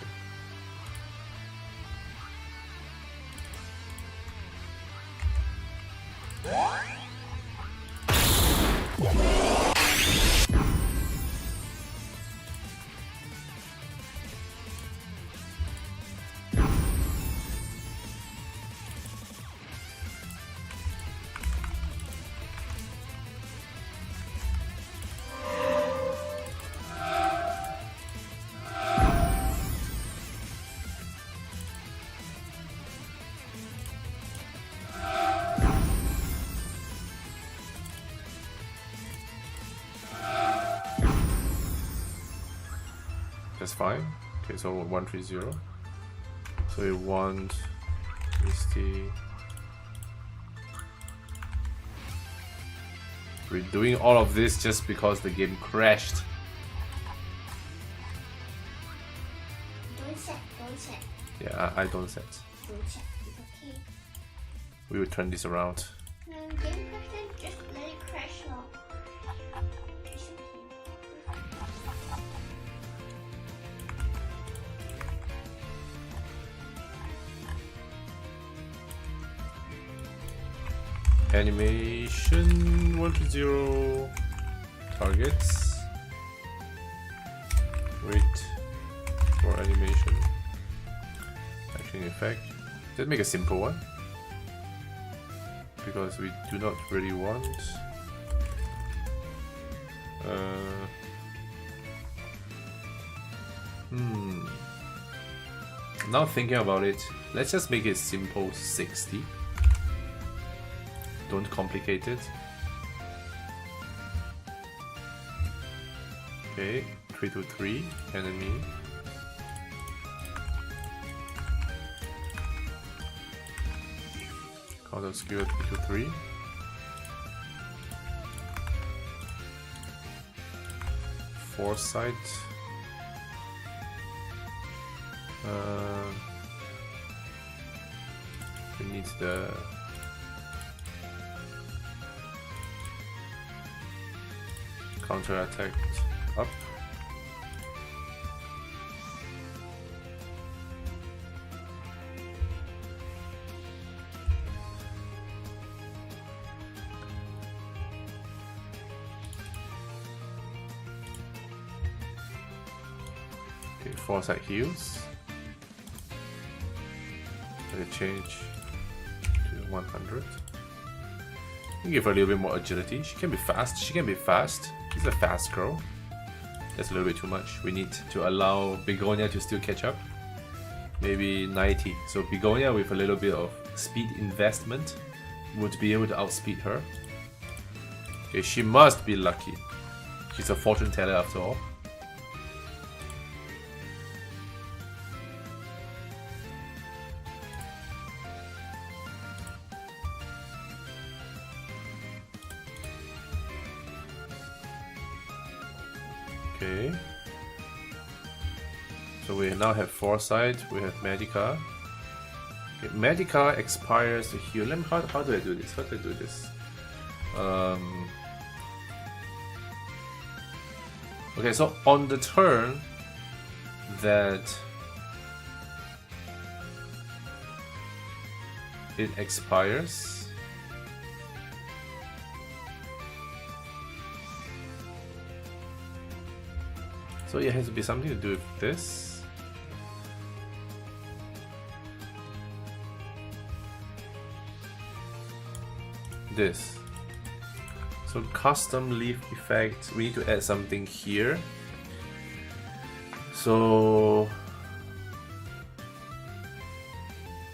That's fine. Okay, so 130. So we want is the We're doing all of this just because the game crashed. Don't set. Yeah, I don't set. Don't set. It's okay. We will turn this around. No, game crash, then just let it crash now. It's okay. Animation 1 to 0. Targets. Wait for animation. Action effect. Let's make a simple one. Because we do not really want now thinking about it, let's just make it simple 60. Don't complicate it. Okay, 3 to 3 enemy. Counter skill 3 to 3. Foresight. We need the counter attack up. Okay, foresight heals. Let it change to 100. You give her a little bit more agility. She can be fast. She's a fast girl. That's a little bit too much. We need to allow Begonia to still catch up. Maybe 90. So Begonia with a little bit of speed investment would be able to outspeed her. Okay, she must be lucky. She's a fortune teller after all. Okay. So we now have Foresight, we have Medica. Okay, Medica expires to heal. How do I do this? Okay, so on the turn that it expires, so it has to be something to do with this. This. So custom leaf effect, we need to add something here. So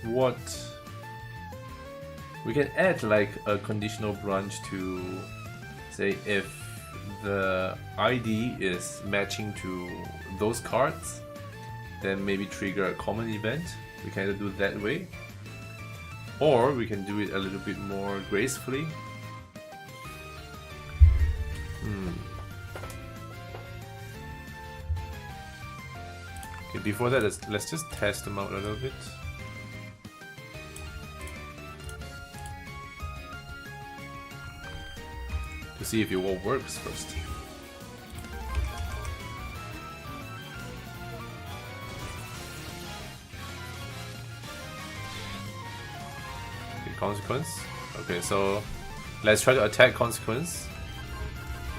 what we can add like a conditional branch to say if the ID is matching to those cards, then maybe trigger a common event. We can either do it that way, or we can do it a little bit more gracefully. Okay, before that, let's just test them out a little bit. To see if it all works first. Okay, consequence. Okay, so let's try to attack consequence.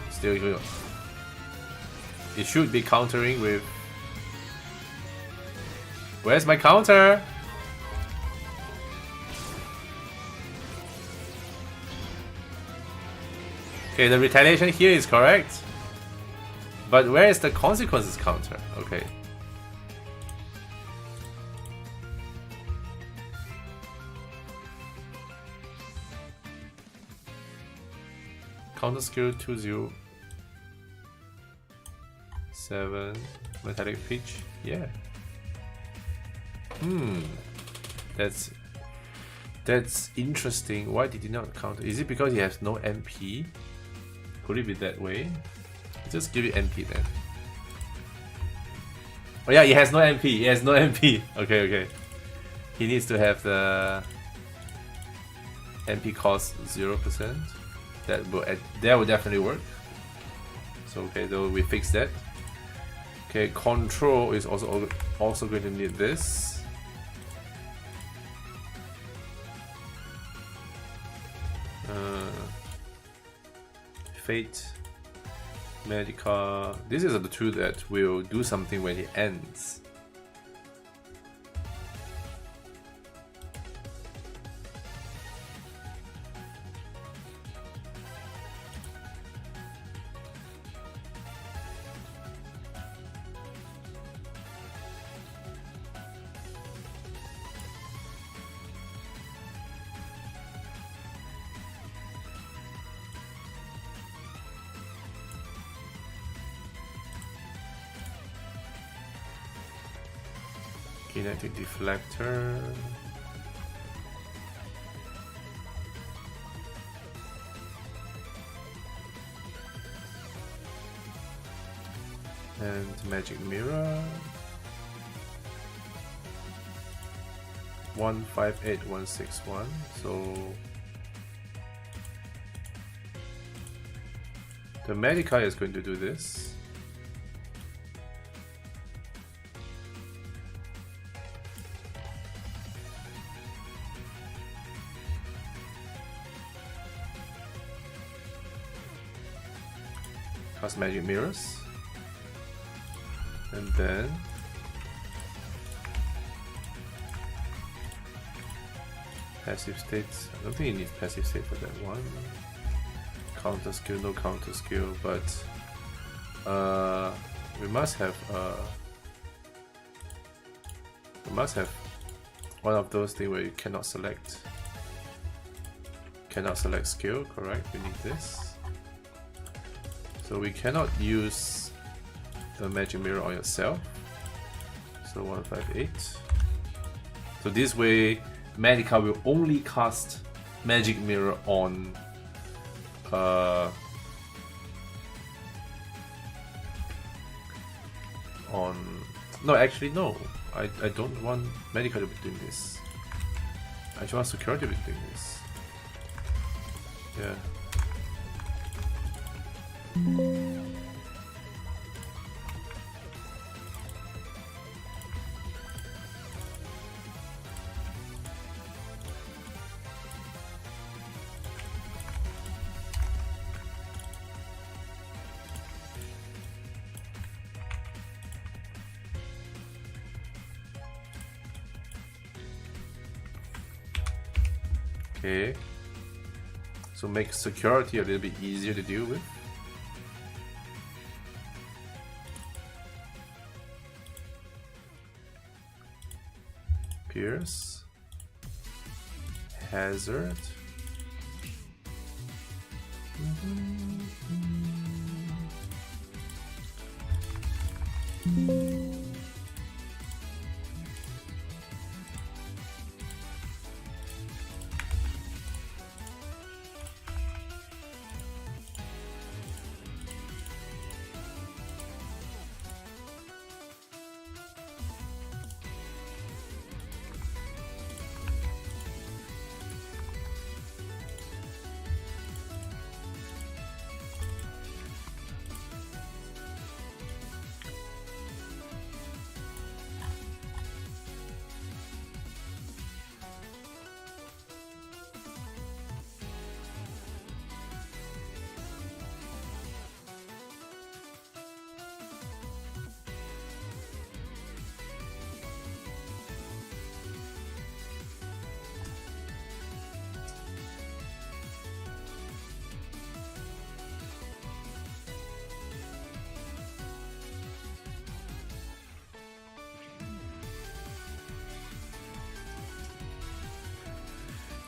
Still going. It should be countering with. Where's my counter? Okay, the retaliation here is correct. But where is the consequences counter? Okay. Counter skill 207 metallic pitch. Yeah. That's interesting. Why did he not counter? Is it because he has no MP? Could it be that way? Just give it MP then. Oh yeah, he has no MP. He has no MP. Okay, okay. He needs to have the MP cost 0%. That will definitely work. So okay, though we fix that. Okay, control is also going to need this. Fate, Medica. These are the two that will do something when it ends. Kinetic deflector. And magic mirror. 158161. So the Medica is going to do this. Cast magic mirrors, and then passive states. I don't think you need passive state for that one. Counter skill, no counter skill, but we must have one of those things where you cannot select skill. Correct? We need this. So we cannot use the magic mirror on yourself. So 158. So this way, Medica will only cast magic mirror on no, actually no. I don't want Medica to be doing this. I just want security to be doing this. Yeah. Okay. So make security a little bit easier to deal with. Pierce, hazard.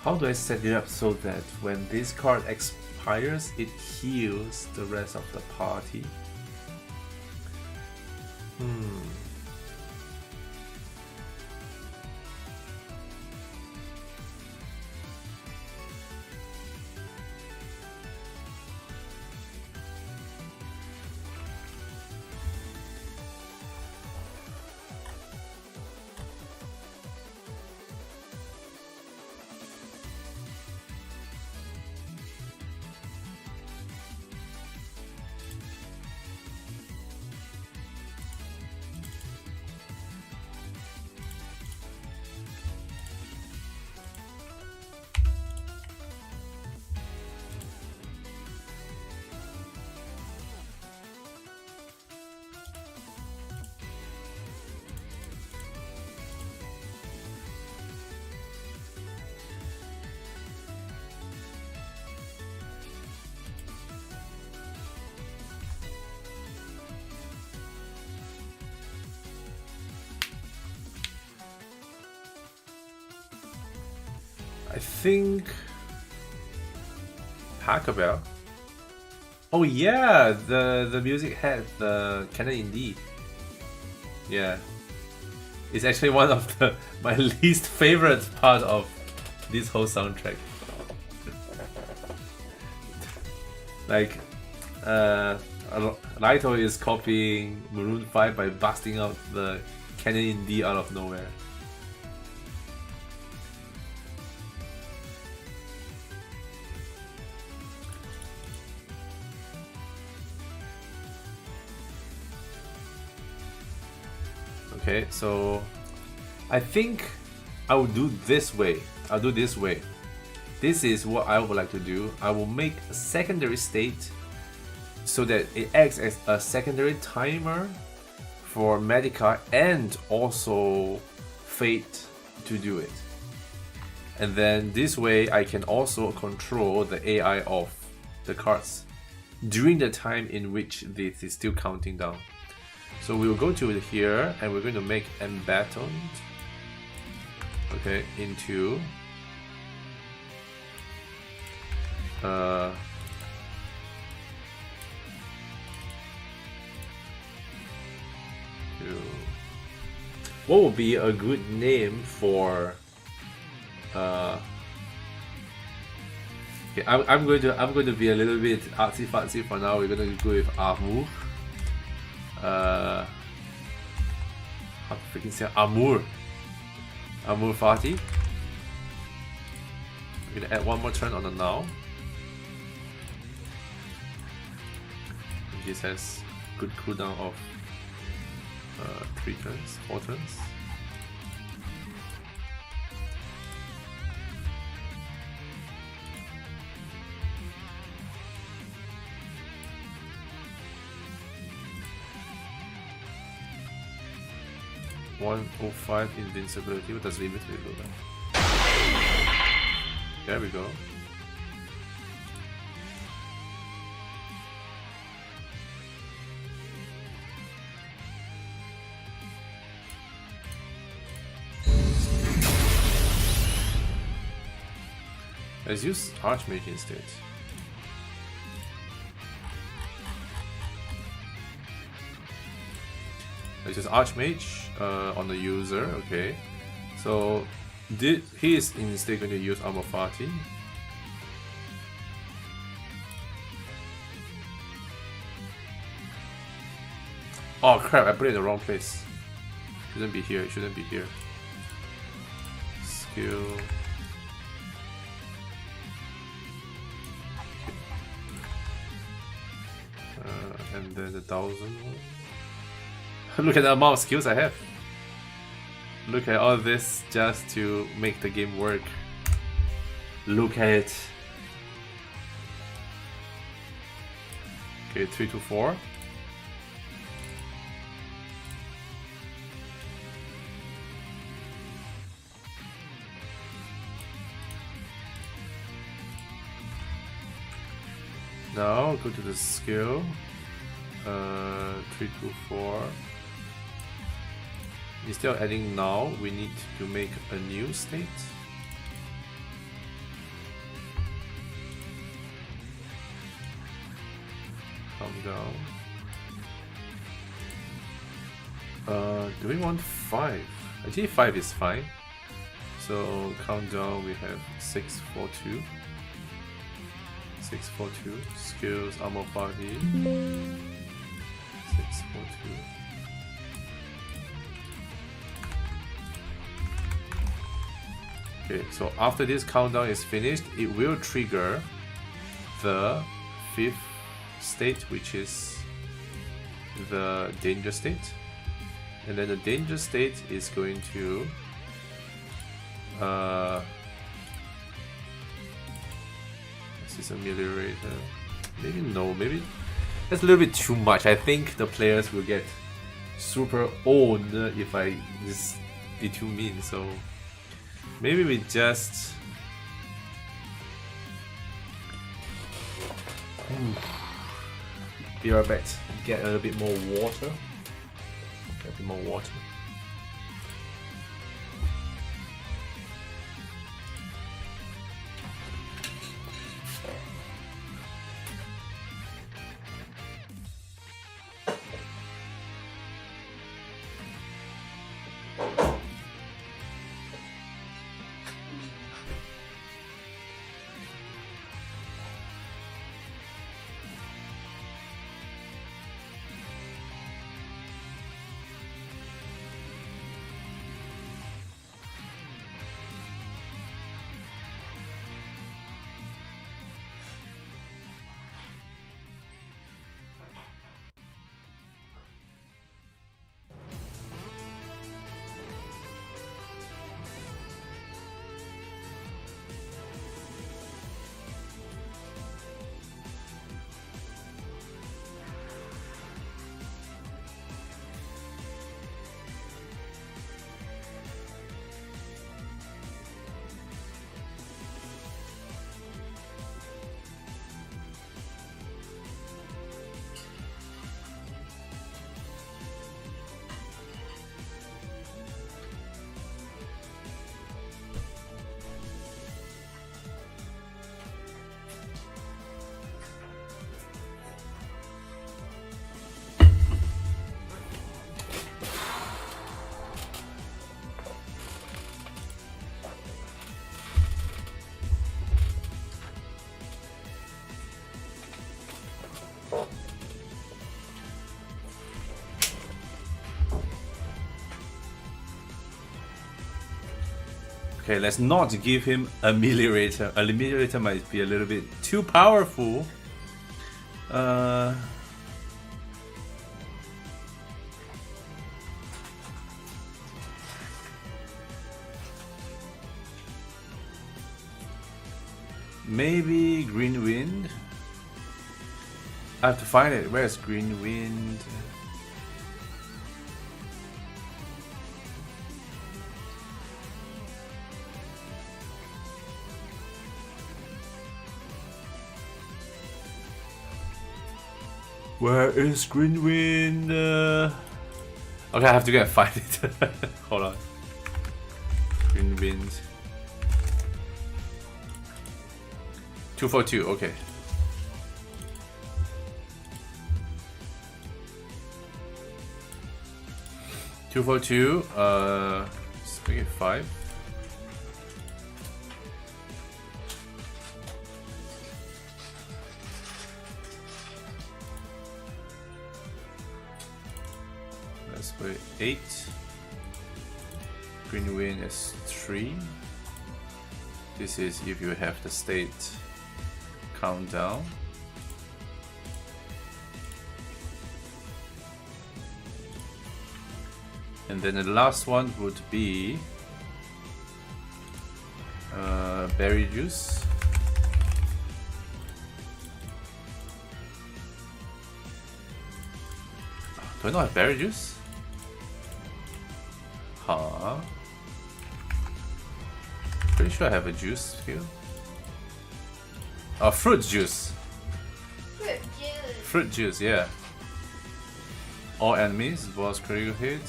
How do I set it up so that when this card expires, it heals the rest of the party? I think Hackabell. Oh yeah, the music had the canon in D. Yeah, it's actually one of my least favorite part of this whole soundtrack. Like, Naito is copying Maroon 5 by busting out the canon in D out of nowhere. Okay, so I think I will do this way. I'll do this way. This is what I would like to do. I will make a secondary state so that it acts as a secondary timer for Medica and also Fate to do it. And then this way I can also control the AI of the cards during the time in which this is still counting down. So we will go to here and we're going to make embattled, okay, into what would be a good name for okay, I'm going to be a little bit artsy fartsy for now. We're going to go with Amour. How to freaking say Amour Fati. We're gonna add one more turn on the now. This has good cooldown of 4 turns. .105 invincibility. What does limit will look like? There we go. Let's use Archmage instead. Let's use Archmage on the user, okay. So he is instead going to use Armor Fati. Oh crap, I put it in the wrong place. Shouldn't be here, it shouldn't be here. Skill. And then the 1000 one. Look at the amount of skills I have. Look at all this just to make the game work. Look at it. Okay, 3 to 4. Now go to the skill. 3 to 4. Instead of adding now, we need to make a new state. Calm down. Do we want 5? Actually 5 is fine. So countdown, we have 6, 4, 2. 6, 4, 2. Skills, armor party. 6, 4, 2. Okay, so after this countdown is finished, it will trigger the 5th state, which is the danger state. And then the danger state is going to this is ameliorator. Maybe no, maybe that's a little bit too much. I think the players will get super owned if I just be too mean, so maybe we just be right back. Get a little bit more water. Get a bit more water. Okay, let's not give him Ameliorator. Ameliorator might be a little bit too powerful. Maybe Green Wind. I have to find it. Where's Green Wind? Where is Green Wind? Okay, I have to go and find it. Hold on. Green Wind. 242, okay. Let's make it 5. Let's put 8. Green Wind is 3. This is if you have the state countdown. And then the last one would be berry juice. Do I not have berry juice? Huh? Pretty sure I have a juice skill. Oh, fruit juice. Fruit juice. Fruit juice, yeah. All enemies, boss critical hit.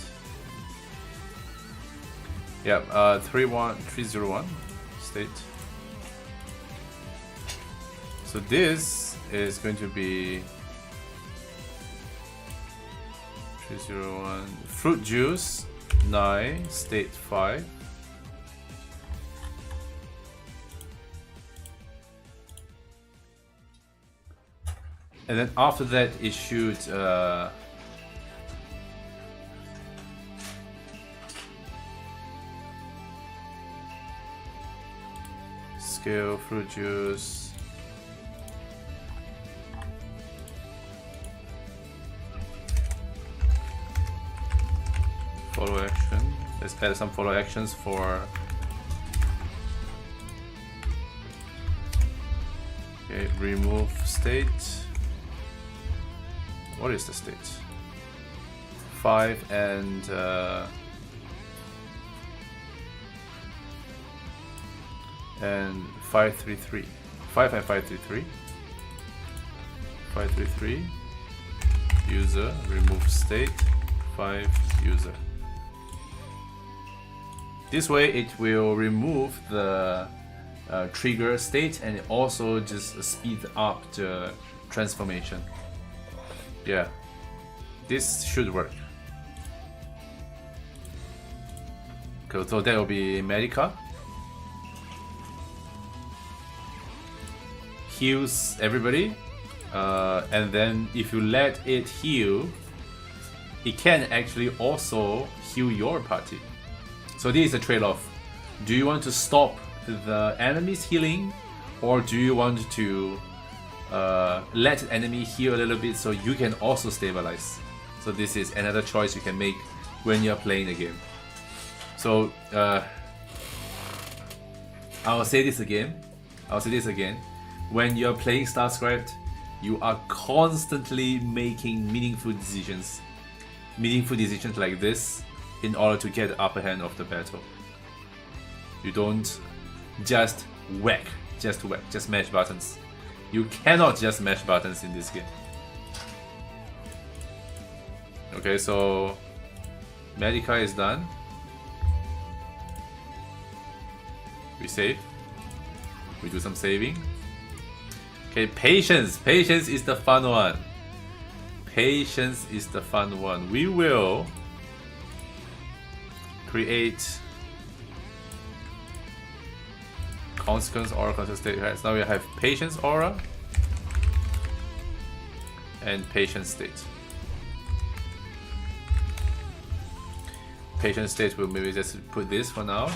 Yeah, 301 state. So this is going to be 301 fruit juice 9 state 5. And then after that it should scale fruit juice. Follow action. Let's add some follow actions for. Okay, remove state. What is the state? 5 and 533. 5 and 533. 533. User, remove state. 5 user. This way it will remove the trigger state and also just speed up the transformation. Yeah, this should work. Okay, so that will be Medica. Heals everybody, and then if you let it heal, it can actually also heal your party. So this is a trade-off. Do you want to stop the enemy's healing, or do you want to let the enemy heal a little bit so you can also stabilize? So this is another choice you can make when you're playing the game. So I'll say this again. When you're playing StarCraft, you are constantly making meaningful decisions like this in order to get the upper hand of the battle. You don't just whack, just mash buttons. You cannot just mash buttons in this game. Okay, so Medica is done. We save. We do some saving. Okay, patience. Patience is the fun one. Patience is the fun one. We will create consequence aura, consequence state. Right, so now we have patience aura and patience state. Patience state will maybe just put this for now.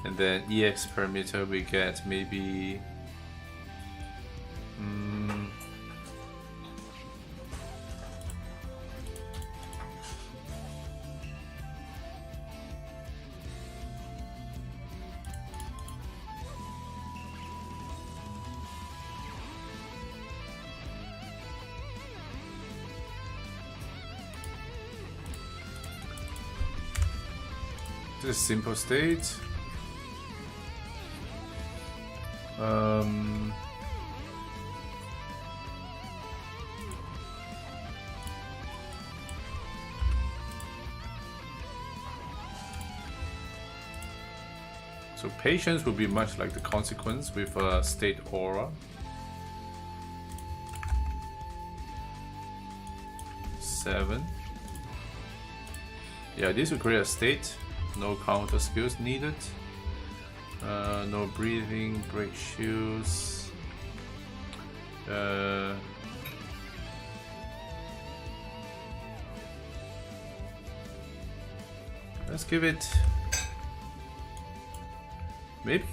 And then EX parameter we get maybe this simple state. So patience will be much like the consequence with a state aura. 7. Yeah, this will create a state. No counter skills needed. No breathing, break shoes. Let's give it maybe.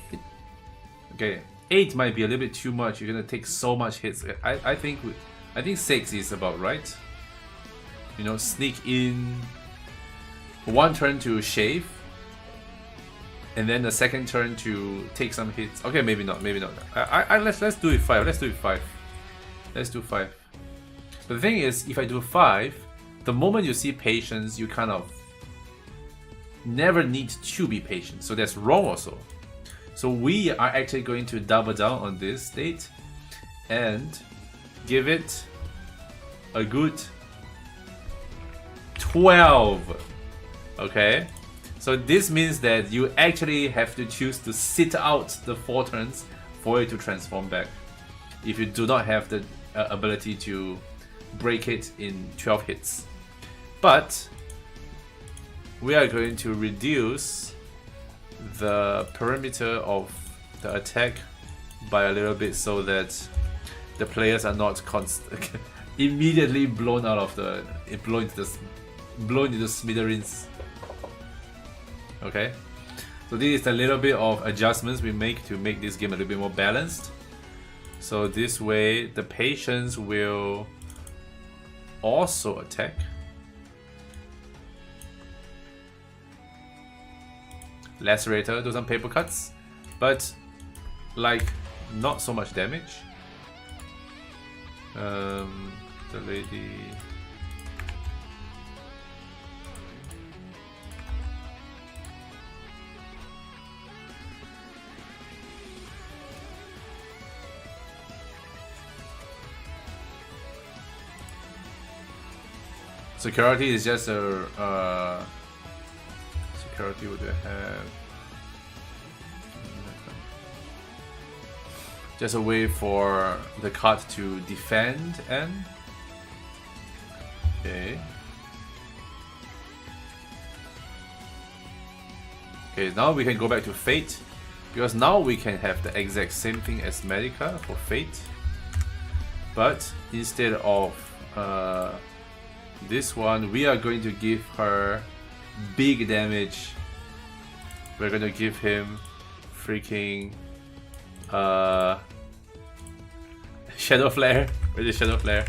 Okay, 8 might be a little bit too much. You're gonna take so much hits. I think 6 is about right. You know, sneak in. 1 turn to shave, and then the second turn to take some hits. Okay, maybe not. Maybe not. Let's do it 5. Let's do it 5. Let's do 5. But the thing is, if I do 5, the moment you see patience, you kind of never need to be patient. So that's wrong also. So we are actually going to double down on this state and give it a good 12. Okay, so this means that you actually have to choose to sit out the 4 turns for it to transform back. If you do not have the ability to break it in 12 hits. But we are going to reduce the perimeter of the attack by a little bit so that the players are not immediately blown out of the blown into the smithereens. Okay, so this is a little bit of adjustments we make to make this game a little bit more balanced. So this way the patience will also attack. Lacerator, do some paper cuts, but like not so much damage. The lady. Security is just a security would have just a way for the card to defend and okay. Okay, now we can go back to Fate because now we can have the exact same thing as Medica for Fate, but instead of this one, we are going to give her big damage. We're going to give him freaking Shadow Flare. Where's the Shadow Flare?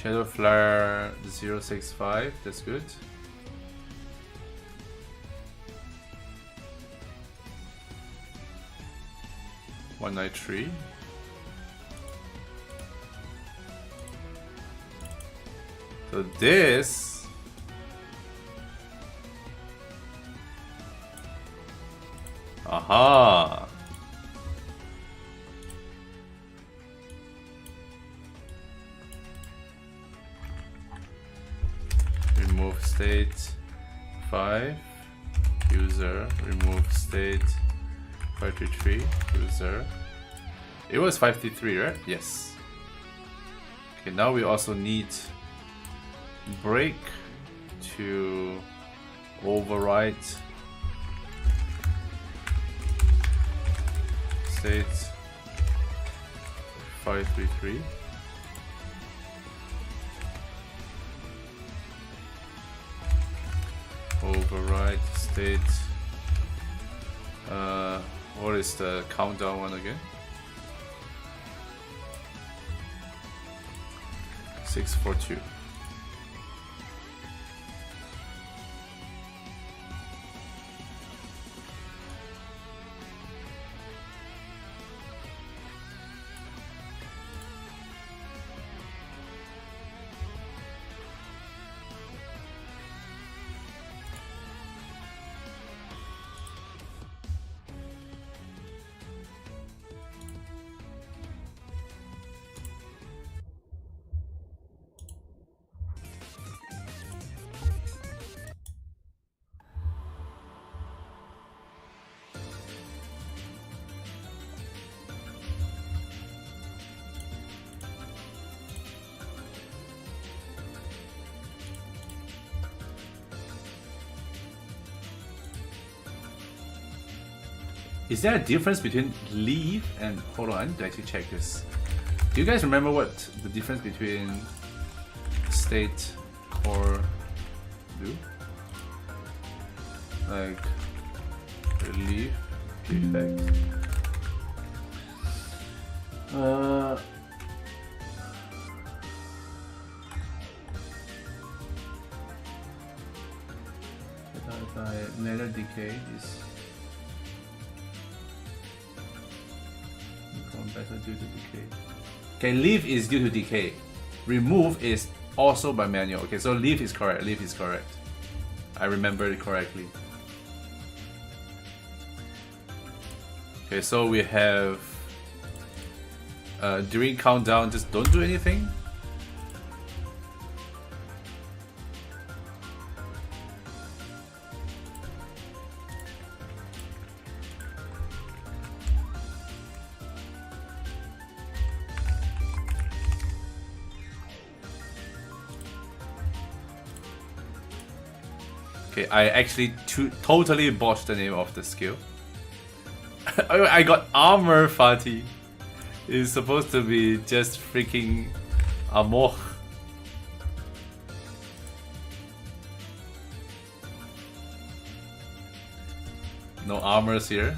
Shadow Flare 065, that's good. $193. So this aha. Remove state 5 user, remove state 533 user, It was 53, right? Yes. Okay, now we also need break to override state 533. Override state. What is the countdown one again? 642. Is there a difference between leave and hold on? I need to actually check this. Do you guys remember what the difference between state core do? Like leave effect. Matter decay is better due to decay. Okay, leave is due to decay. Remove is also by manual. Okay, so leave is correct. Leave is correct. I remember it correctly. Okay, so we have during countdown, just don't do anything. Okay, I actually totally botched the name of the skill. I got armor Fatih. It's supposed to be just freaking amor. No armors here.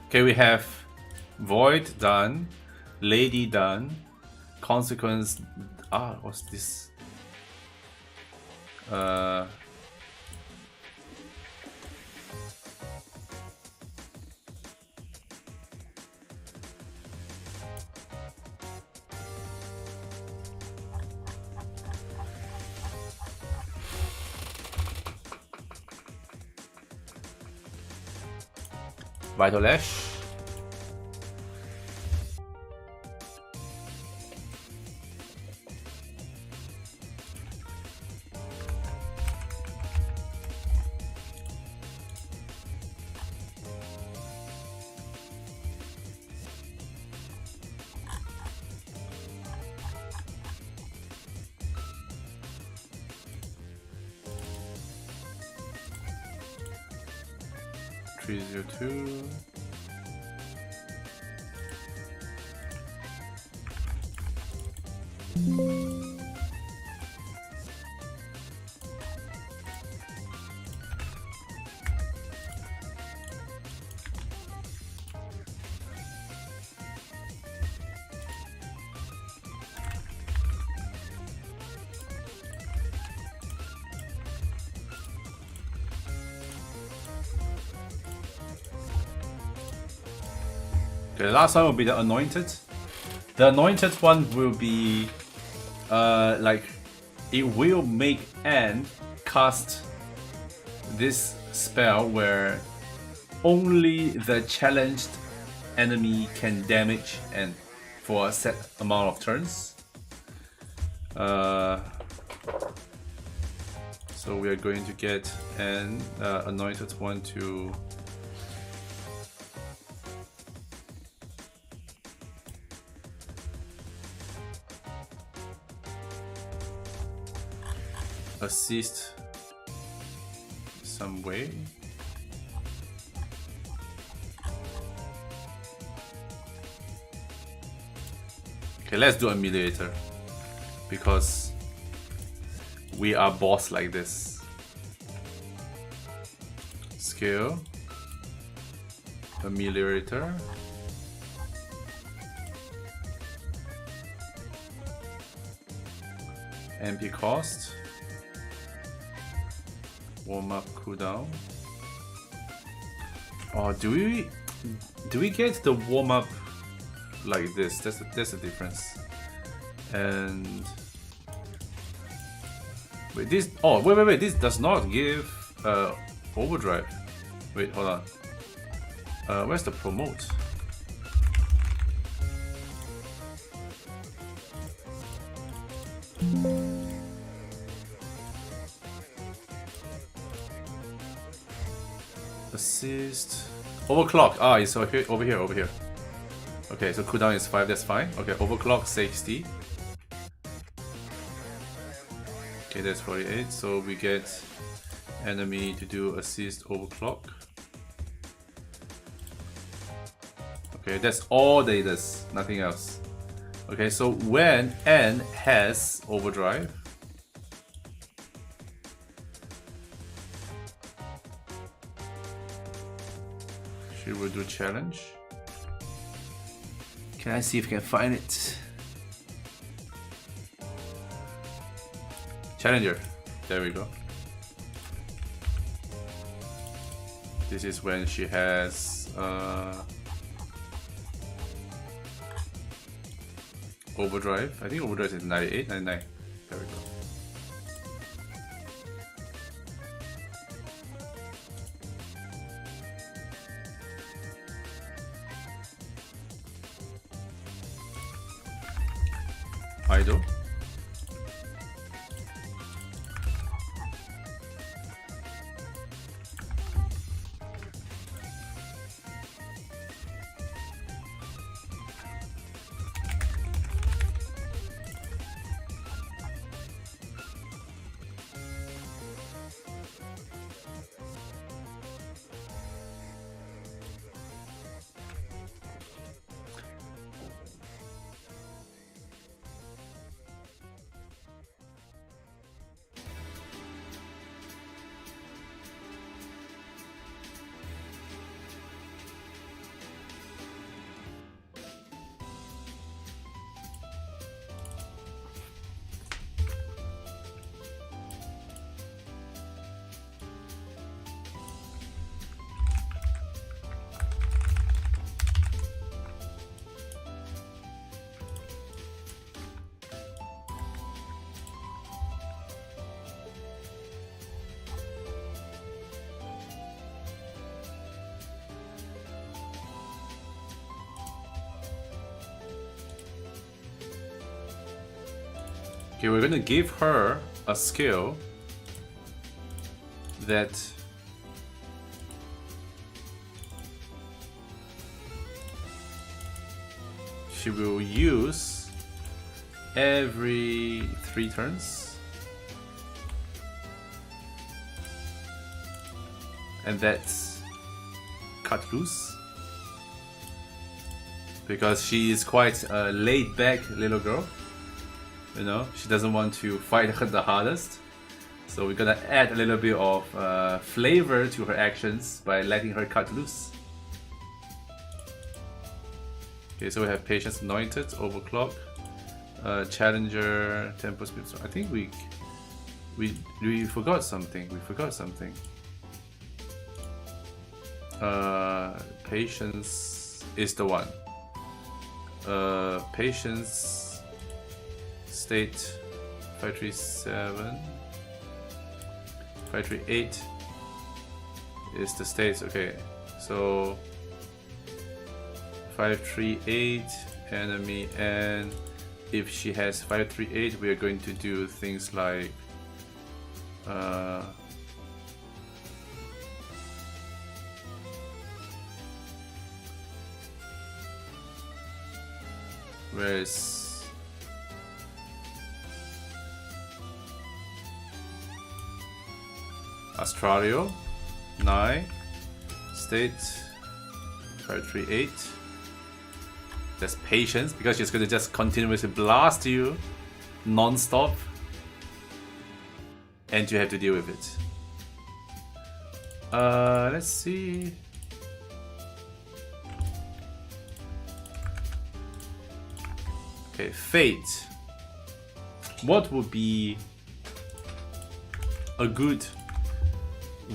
Okay, we have Void done, Lady done, Consequence. What's this? Vital Lash. Two. The last one will be the Anointed. The Anointed one will be like it will make Anne cast this spell where only the challenged enemy can damage and for a set amount of turns. So we are going to get an anointed one to assist some way. Okay, let's do a mediator because we are boss like this. Skill, ameliorator, MP cost, warm up cooldown. Oh, do we get the warm up like this? That's the difference. And wait, this. Oh, wait. This does not give overdrive. Wait, hold on. Where's the promote? Assist. Overclock. Ah, it's okay. Over here. Okay, so cooldown is 5. That's fine. Okay, overclock 60. Okay, that's 48. So we get enemy to do assist overclock. Okay, that's all they does, nothing else. Okay, so when N has overdrive, she will do challenge. Can I see if I can find it? Challenger. There we go. This is when she has overdrive. I think overdrive is 98, 99. There we go. Idle. Okay, we're gonna give her a skill that she will use every 3 turns, and that's cut loose, because she is quite a laid-back little girl. You know, she doesn't want to fight the hardest. So we're gonna add a little bit of flavor to her actions by letting her cut loose. Okay, so we have Patience Anointed, Overclock, Challenger, Tempo Speed. So I think we forgot something. Patience is the one. Patience State 537, 538 is the states. Okay, so 538 enemy, and if she has 538, we are going to do things like Where is Australia? 9 state 538. That's patience because she's gonna just continuously blast you non-stop, and you have to deal with it. Let's see. Okay, fate. What would be a good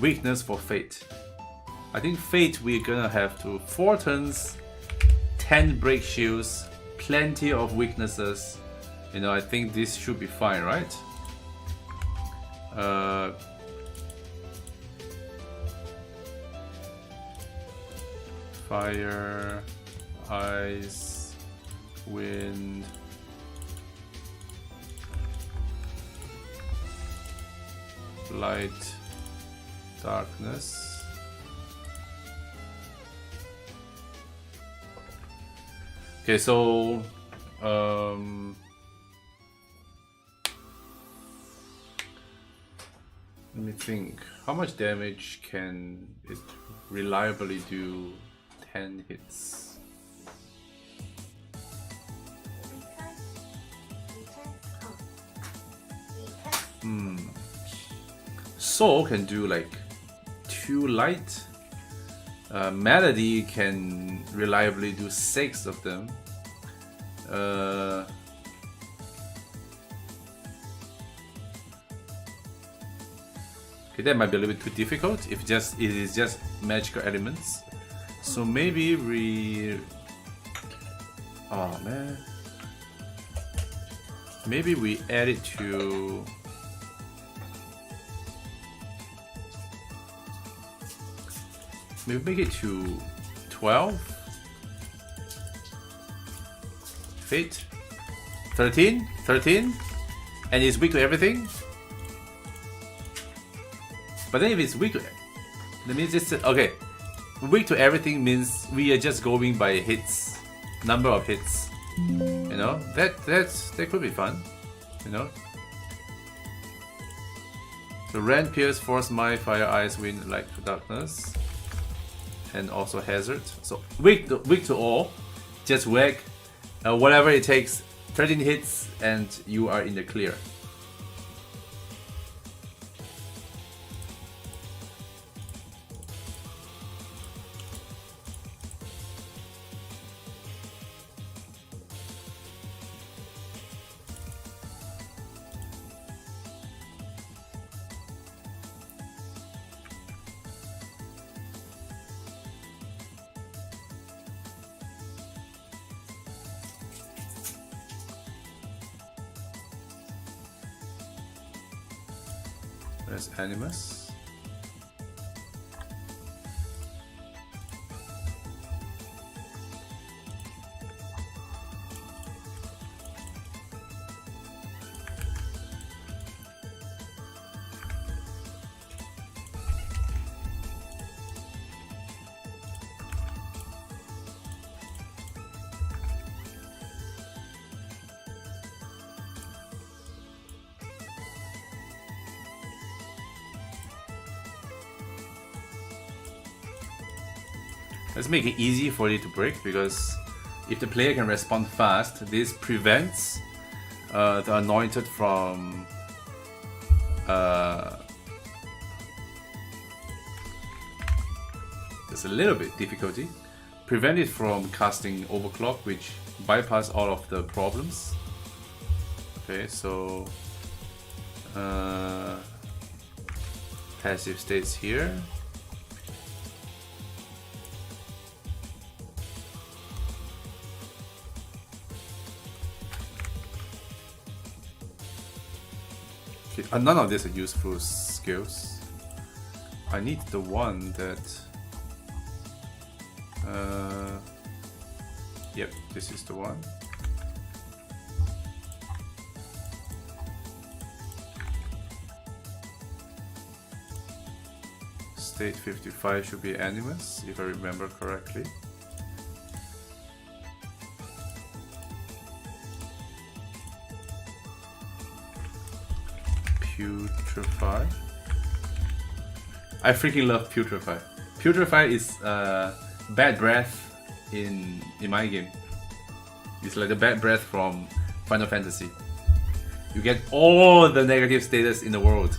weakness for fate? I think fate we're gonna have to 4 turns, 10 break shields, plenty of weaknesses. You know, I think this should be fine, right? Fire, ice, wind, light, darkness. Okay, so let me think. How much damage can it reliably do? 10 hits. Soul can do like 2 light. Melody can reliably do 6 of them. Okay, that might be a little bit too difficult if it is just magical elements. So maybe we... Oh man. Maybe we add it to... Maybe make it to 12? Fate? 13? 13? And it's weak to everything? But then if it's weak to... That means it's... Okay. Weak to everything means we are just going by hits. Number of hits. You know? That could be fun. You know? So Rend, Pierce, Force, Might, Fire, Ice, Wind, Light, Darkness. And also Hazard. So weak to all. Just whack. Whatever it takes. 13 hits and you are in the clear. There's Animus. Let's make it easy for it to break, because if the player can respond fast, this prevents the Anointed from there's a little bit difficulty. Prevent it from casting Overclock, which bypass all of the problems. Okay, so passive states here. None of these are useful skills. I need the one that... Yep, this is the one. Stage 55 should be Animus, if I remember correctly. Putrefy. I freaking love Putrefy. Putrefy is bad breath in my game. It's like the bad breath from Final Fantasy. You get all the negative status in the world.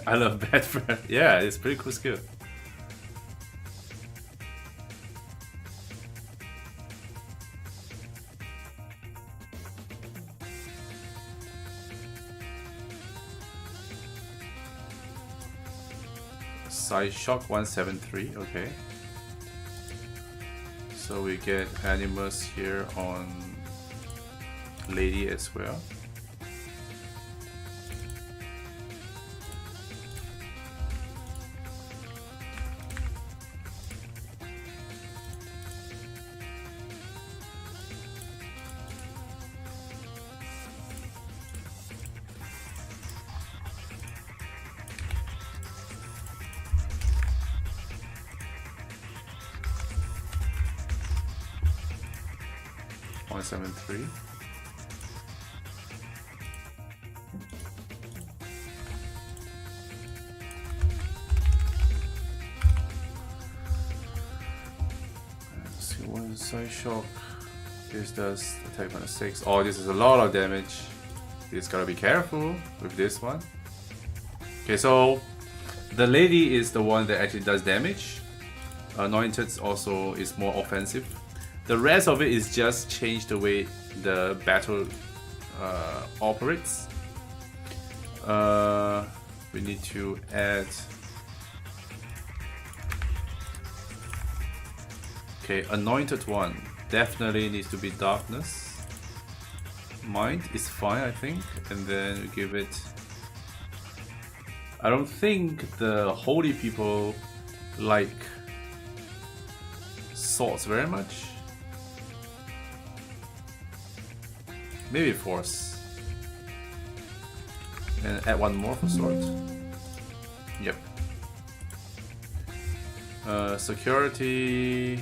I love bad breath. Yeah, it's pretty cool skill. Side Shock 173, okay. So we get Animus here on Lady as well. .173. Let's see, one Side Shock. This does attack on a 6. Oh, this is a lot of damage. You just gotta be careful with this one. Okay, so the lady is the one that actually does damage. Anointed also is more offensive. The rest of it is just change the way the battle operates. We need to add. Okay, anointed one definitely needs to be darkness. Mind is fine, I think, and then we give it. I don't think the holy people like swords very much. Maybe force. And add one more for sword. Yep. Security,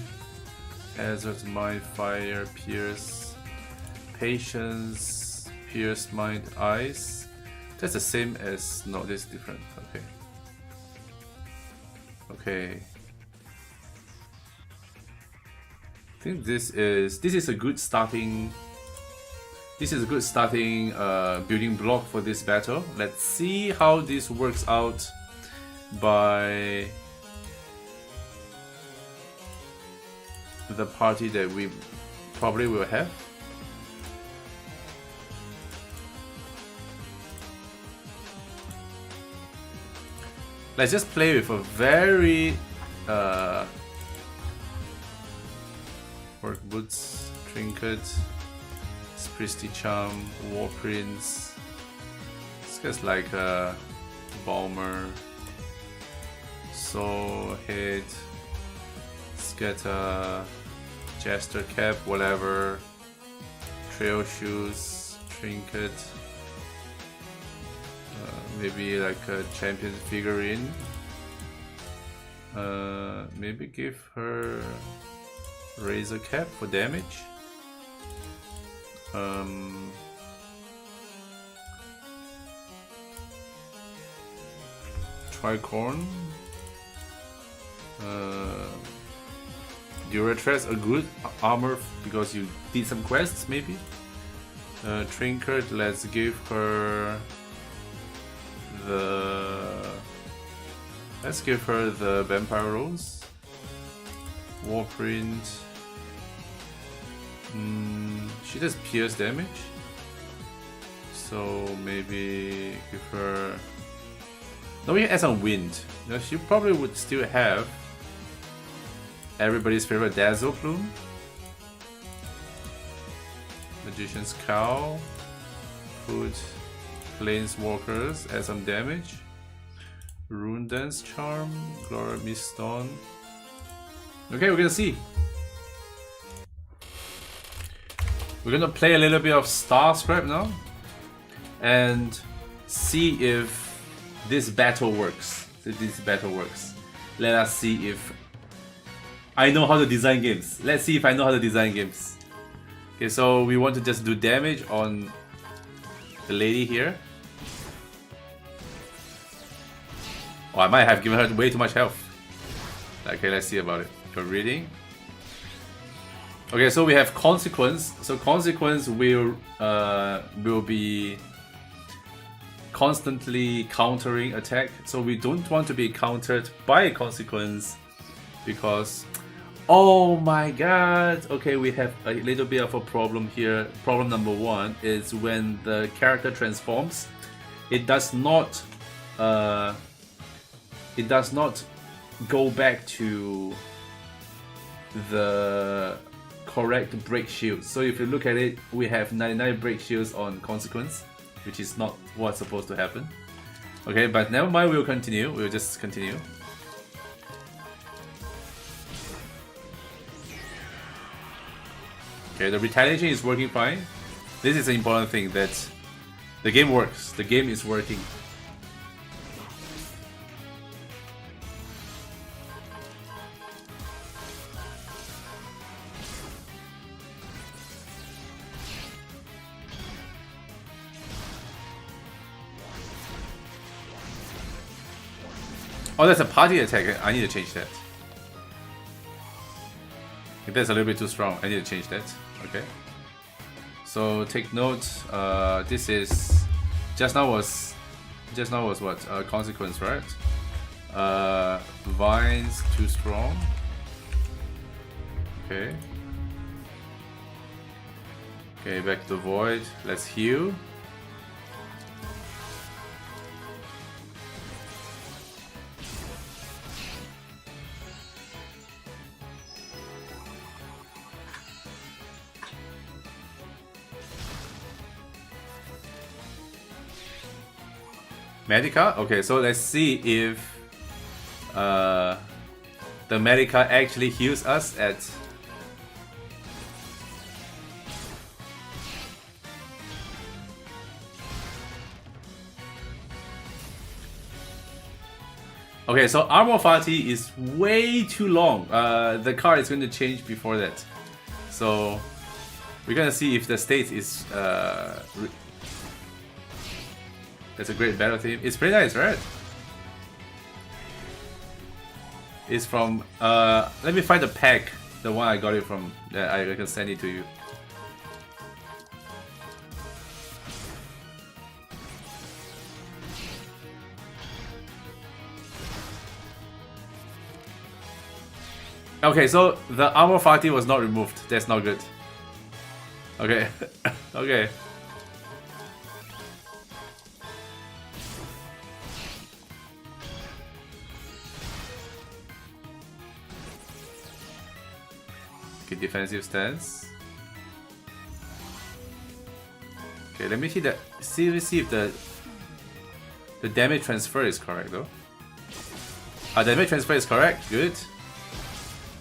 hazard, mind, fire, pierce, patience, pierce, mind, eyes. That's the same as, no, this is different. Okay. Okay. I think this is a good starting. This is a good starting building block for this battle. Let's see how this works out by the party that we probably will have. Let's just play with a very work boots, trinket, Priesty Charm, War Prince. This guy's like a Balmer, Soul Head, Scatter, Jester Cap, whatever. Trail Shoes, Trinket. Maybe like a champion figurine. Maybe give her Razor Cap for damage. Tricorn. Duratress, a good armor because you did some quests maybe. Trinket, let's give her the Vampire Rose. Warprint. She does pierce damage. So maybe give her. No, we can add some wind. No, she probably would still have everybody's favorite Dazzle Plume. Magician's Cow. Put Planeswalkers, add some damage. Rune Dance Charm. Glory Mist Stone. Okay, we're gonna see. We're gonna play a little bit of Star Scrap now and see if this battle works. Let us see if I know how to design games. Let's see if I know how to design games. Okay, so we want to just do damage on the lady here. Oh, I might have given her way too much health. Okay, let's see about it. Your reading. Okay, so we have Consequence. So Consequence will be constantly countering attack. So we don't want to be countered by Consequence because, oh my god. Okay, we have a little bit of a problem here. Problem number one is when the character transforms, it does not go back to the correct break shield. So if you look at it, we have 99 break shields on Consequence, which is not what's supposed to happen. Okay, but never mind, we'll continue. We'll just continue. Okay, the retaliation is working fine. This is an important thing, that the game works. The game is working. Oh, that's a party attack. I need to change that. That's a little bit too strong. I need to change that. Okay. So take note. This is just now was what? Consequence, right? Vines too strong. Okay. Okay, back to Void. Let's heal. Medica? Okay, so let's see if the Medica actually heals us at... Okay, so Armor Fati is way too long. The card is going to change before that. So we're gonna see if the state is... That's a great battle theme. It's pretty nice, right? It's from... let me find the pack. The one I got it from. That I can send it to you. Okay, so the Armor Fati was not removed. That's not good. Okay. Okay. Okay, defensive stance. Okay, let me see that. Let's see if the damage transfer is correct though. Damage transfer is correct. Good.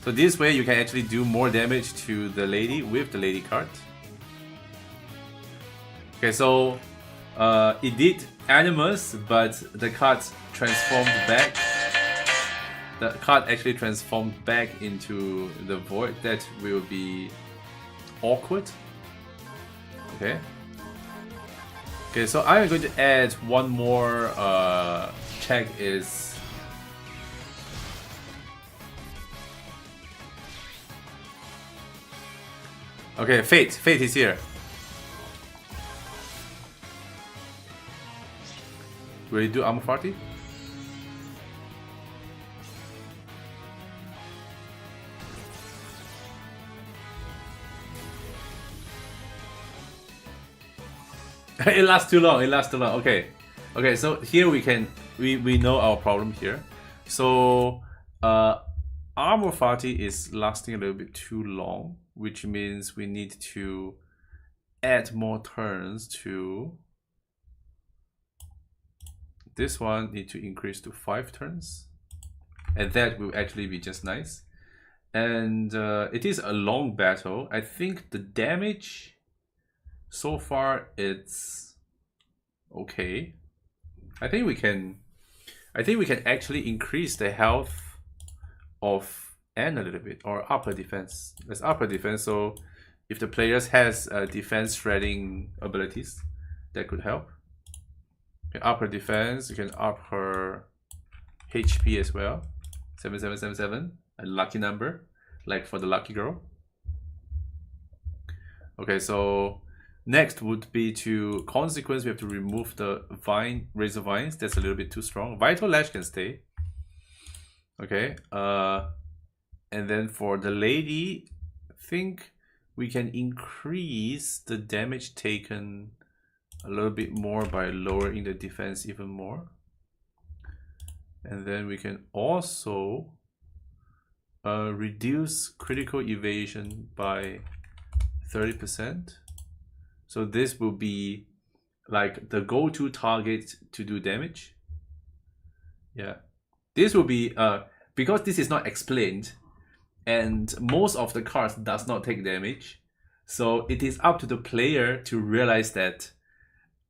So this way you can actually do more damage to the lady with the lady card. Okay, so it did Animus, but the card transformed back. The card actually transformed back into the void. That will be awkward. Okay. Okay, so I'm going to add one more check is... Okay, Fate. Fate is here. Will you do Armor Fati? It lasts too long. It lasts too long. Okay, okay. So here we know our problem here. So Armor Fati is lasting a little bit too long, which means we need to add more turns to this one. Need to increase to 5 turns, and that will actually be just nice. And it is a long battle. I think the damage so far it's okay. I think we can actually increase the health of N a little bit, or upper defense. Let's upper defense. So if the players has defense shredding abilities, that could help. Okay, upper defense, you can up her HP as well. 7777, a lucky number, like for the lucky girl. Okay, so next would be to consequence. We have to remove the vine, razor vines. That's a little bit too strong. Vital lash can stay. Okay, and then for the lady, I think we can increase the damage taken a little bit more by lowering the defense even more. And then we can also reduce critical evasion by 30%. So this will be like the go-to target to do damage. Yeah, this will be because this is not explained, and most of the cards does not take damage. So it is up to the player to realize that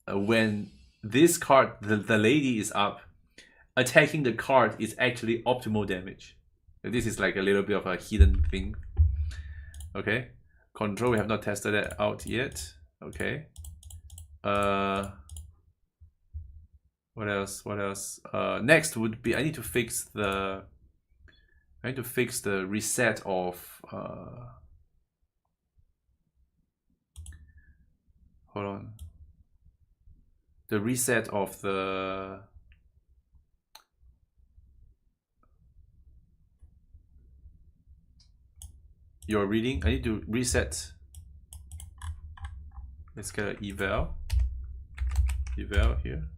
when this card, the lady, is up, attacking the card is actually optimal damage. This is like a little bit of a hidden thing. Okay, control, we have not tested that out yet. Okay, what else? What else? Next would be I need to fix the reset of hold on. The reset of the your reading. I need to reset. Let's get an eval here.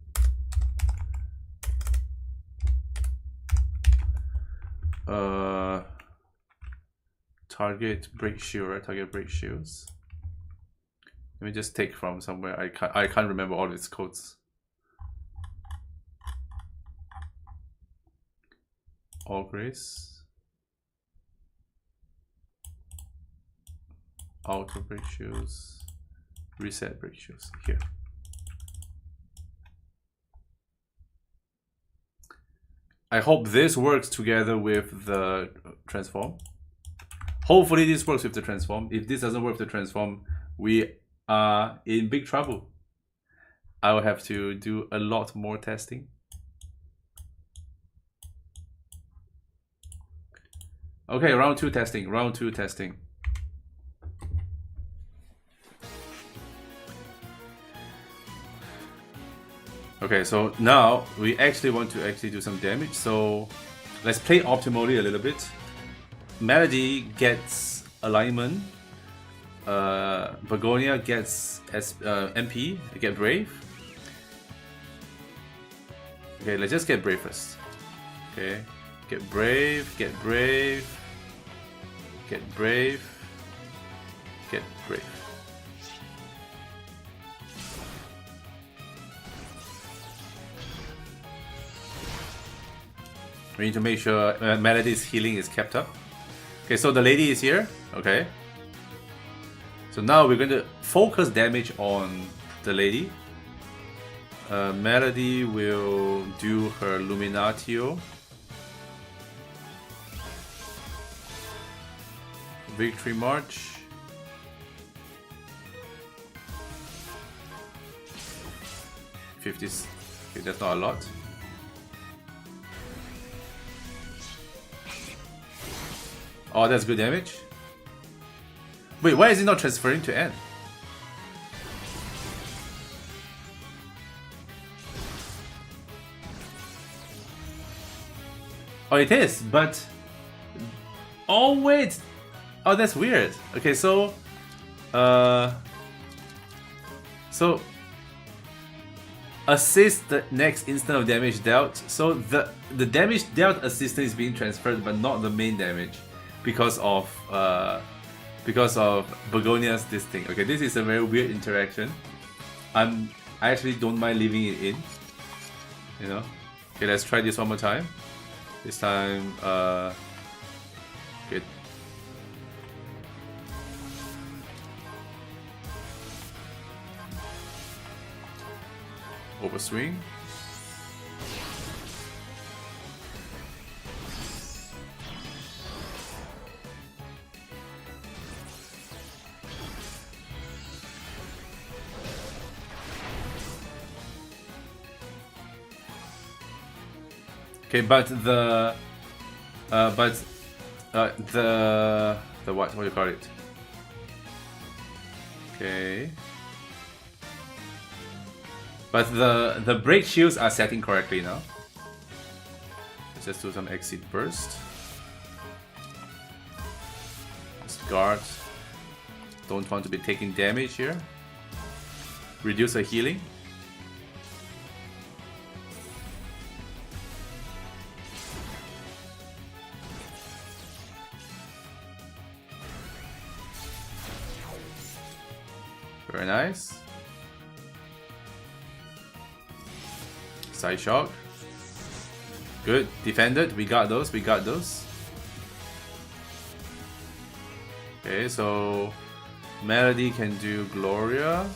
Target break shield, right? Target break shields. Let me just take from somewhere. I can't remember all its codes. All grace. Auto break shields. Reset break shields here. I hope this works together with the transform. Hopefully this works with the transform. If this doesn't work with the transform, we are in big trouble. I will have to do a lot more testing. Okay, round 2 testing. Round 2 testing. Okay, so now we actually want to do some damage. So let's play optimally a little bit. Melody gets alignment. Begonia gets MP. Get brave. Okay, let's just get brave first. Okay, get brave. Get brave. Get brave. Get brave. We need to make sure Melody's healing is kept up. Okay, so the lady is here. Okay. So now we're going to focus damage on the lady. Melody will do her Luminatio. Victory March. Okay, that's not a lot. Oh, that's good damage. Wait, why is it not transferring to N? Oh, it is, but... Oh, wait! Oh, that's weird. Okay, so... assist the next instant of damage dealt. So the damage dealt assistant is being transferred, but not the main damage because of Begonia's this thing. Okay, this is a very weird interaction. I actually don't mind leaving it in. You know. Okay, let's try this one more time. This time, okay. Overswing. Okay, but the what do you call it? Okay. But the break shields are setting correctly now. Let's just do some exit burst. Just guard. Don't want to be taking damage here. Reduce the healing. Very nice. Side shock. Good. Defended. We got those. We got those. Okay, so Melody can do Gloria.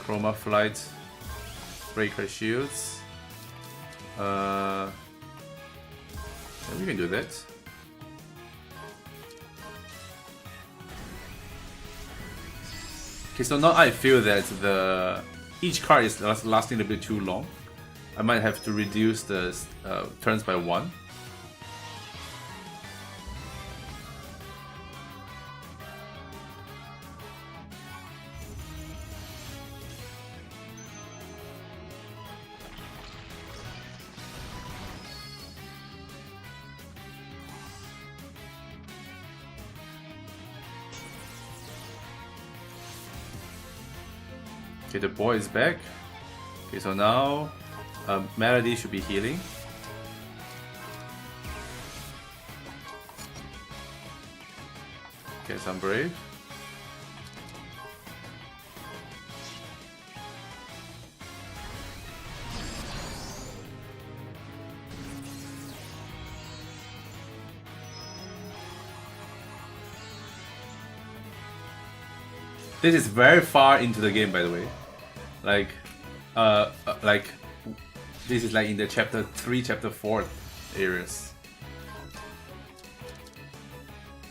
Chroma Flight. Break her shields. Yeah, we can do that. Okay, so now I feel that each card is lasting a bit too long. I might have to reduce the turns by 1. Okay, the boy is back. Okay, so now Melody should be healing. Okay, some brave. This is very far into the game, by the way. Like this is like in the chapter 3, chapter 4 areas.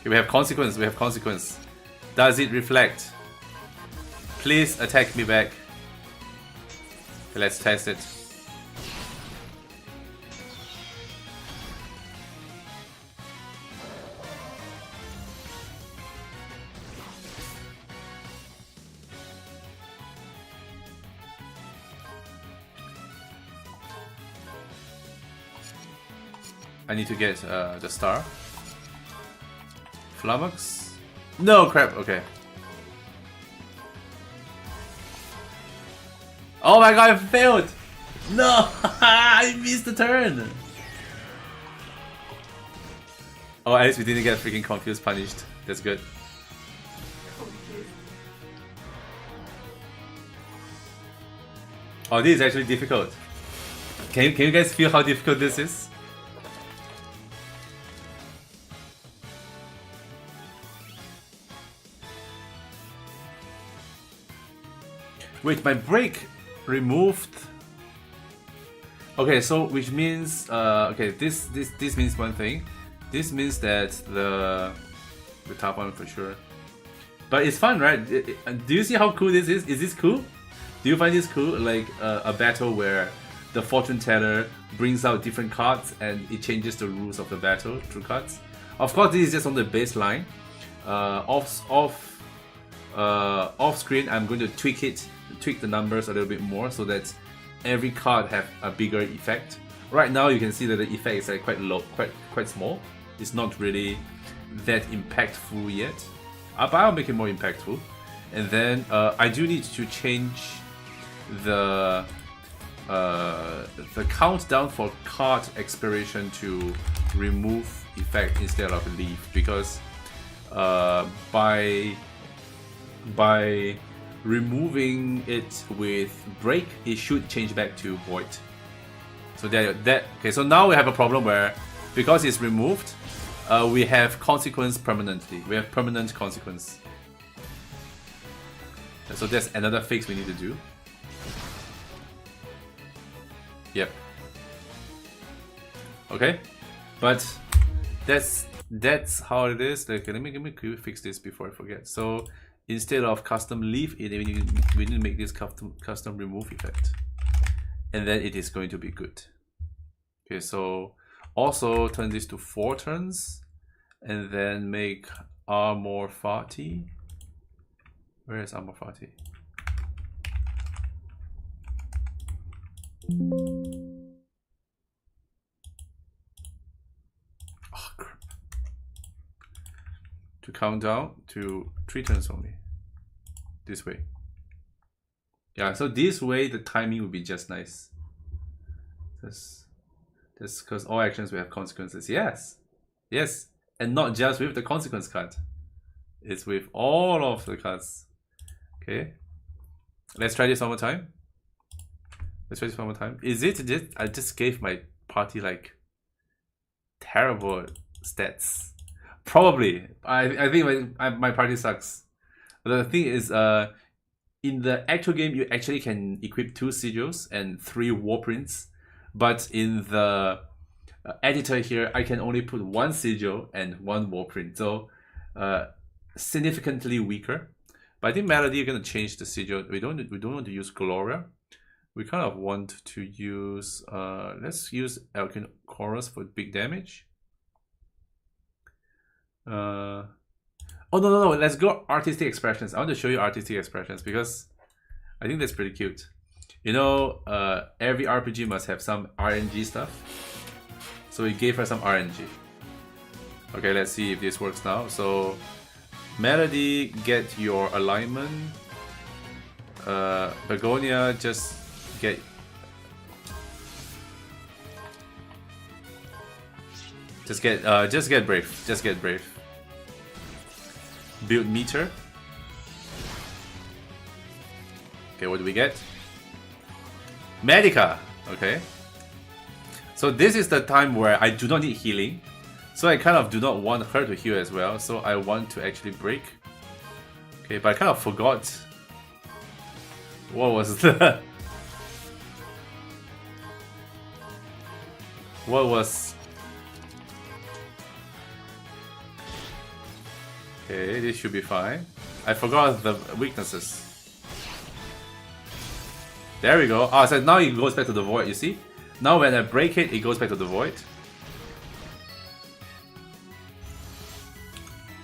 Okay, we have consequence. We have consequence. Does it reflect? Please attack me back. Okay, let's test it. I need to get the star. Flummox? No, crap, okay. Oh my god, I failed! No! I missed the turn! Oh, at least we didn't get freaking confused punished. That's good. Oh, this is actually difficult. Can you guys feel how difficult this is? Wait, my break removed. Okay, so which means okay, this means one thing. This means that the top one for sure. But it's fun, right? Do you see how cool this is? Is this cool? Do you find this cool? Like a battle where the fortune teller brings out different cards and it changes the rules of the battle through cards. Of course, this is just on the baseline. Off screen, I'm going to tweak the numbers a little bit more so that every card have a bigger effect. Right now, you can see that the effect is like quite low, quite small. It's not really that impactful yet, but I'll make it more impactful. And then I do need to change the the countdown for card expiration to remove effect instead of leave, because by removing it with break, it should change back to void. So okay. So now we have a problem where, because it's removed, we have consequence permanently. We have permanent consequence. So that's another fix we need to do. Yep. Okay, but that's how it is. Okay, let me quickly fix this before I forget. So instead of custom leave, we need to make this custom remove effect, and then it is going to be good. Okay, so also turn this to 4 turns, and then make Armor Fati. Where is Armor Fati? Oh, crap. To count down to 3 turns only. This way. Yeah, so this way the timing will be just nice. Just because all actions will have consequences. Yes. Yes. And not just with the consequence card. It's with all of the cards. Okay. Let's try this one more time. Let's try this one more time. Is it just I just gave my party like terrible stats? Probably. I think my party sucks. But the thing is, in the actual game, you actually can equip 2 sigils and 3 war prints. But in the editor here, I can only put 1 sigil and 1 war print. So significantly weaker. But I think Melody, you're gonna change the sigil. We don't want to use Gloria. We kind of want to use let's use Elkin Chorus for big damage. Oh no, let's go artistic expressions. I want to show you artistic expressions because I think that's pretty cute. You know, every RPG must have some RNG stuff. So we gave her some RNG. Okay, let's see if this works now. So Melody, get your alignment. Begonia, just get brave. Just get brave. Build meter. Okay, what do we get? Medica. Okay. So this is the time where I do not need healing. So I kind of do not want her to heal as well. So I want to actually break. Okay, but I kind of forgot. What was the... What was... Okay, this should be fine. I forgot the weaknesses. There we go. Ah, so now it goes back to the void, you see? Now when I break it, it goes back to the void.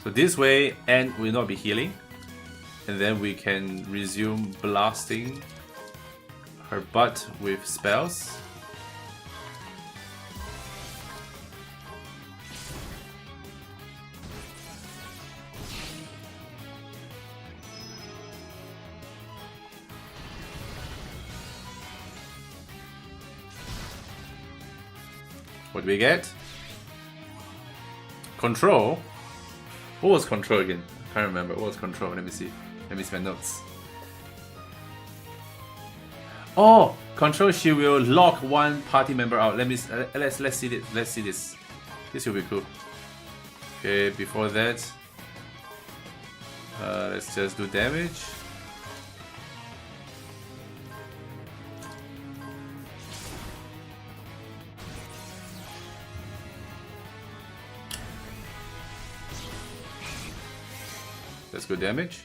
So this way, Anne will not be healing. And then we can resume blasting her butt with spells. What do we get? Control? What was control again? I can't remember. What was control? Let me see. Let me see my notes. Oh, control. She will lock one party member out. Let's see this. Let's see this. This will be cool. Okay. Before that, let's just do damage. Let's go damage.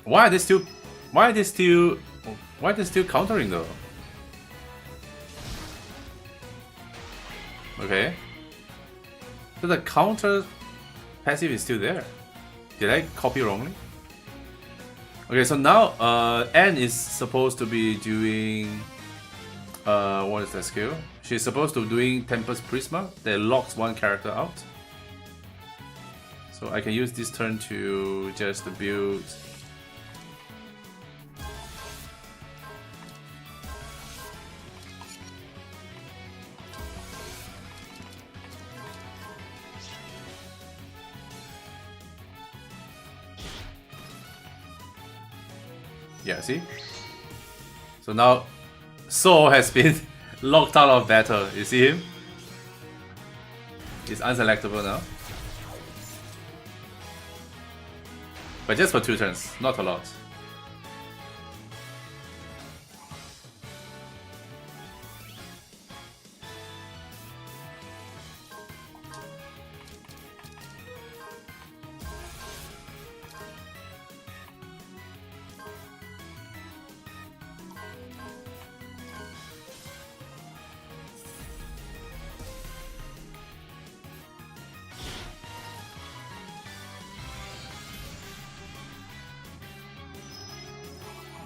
Why are they still countering though? Okay. So the counter passive is still there. Did I copy wrongly? Okay, so now Anne is supposed to be doing what is that skill? She's supposed to be doing Tempest Prisma that locks one character out. So I can use this turn to just build Yeah, see? So now Soul has been locked out of battle. You see him? He's unselectable now. But just for 2 turns, not a lot.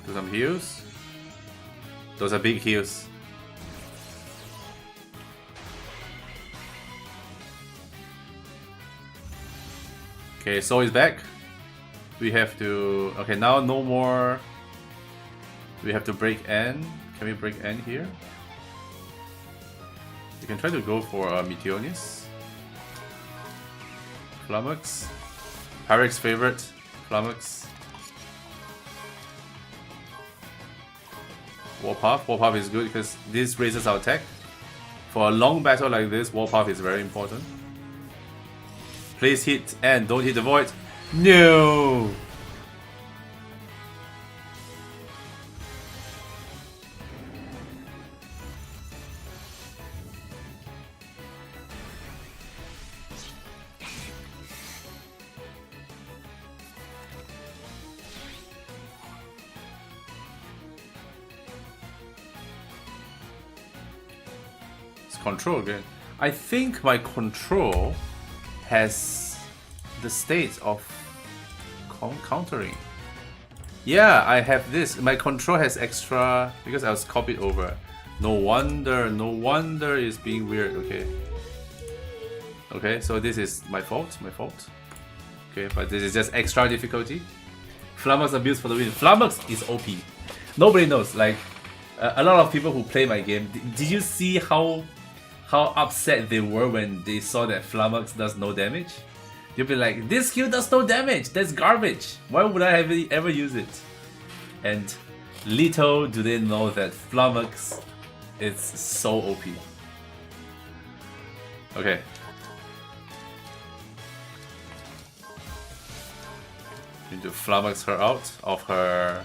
Do some heals. Those are big heals. Okay, Soul is back. We have to... Okay, now no more... We have to break N. Can we break N here? We can try to go for Meteonis. Flummox. Pyrex favorite. Flummox. Warpath. Warpath is good because this raises our attack. For a long battle like this, Warpath is very important. Please hit and don't hit the void. No! Control again. I think my control has the state of countering. Yeah, I have this. My control has extra because I was copied over. No wonder it's being weird. Okay, so this is my fault. Okay, but this is just extra difficulty. Flummox abuse for the win. Flummox is OP. Nobody knows. Like a lot of people who play my game. Did you see how upset they were when they saw that Flummox does no damage? You'll be like, this skill does no damage, that's garbage, why would I ever use it? And little do they know that Flummox is so OP. Okay. Need to Flummox her out of her...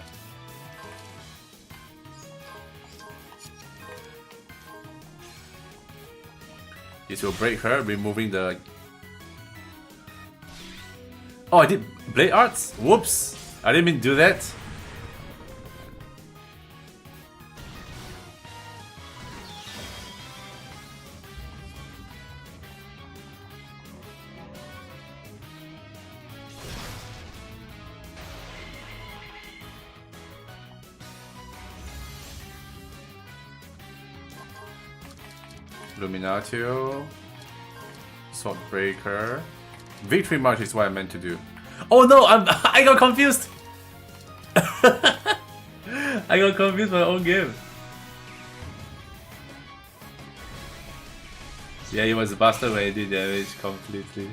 This will break her, removing the... Oh, I did Blade Arts? Whoops! I didn't mean to do that. Illuminatio, Swordbreaker, Victory March is what I meant to do. Oh no, I got confused. I got confused my own game. Yeah, it was a bastard when it did damage completely.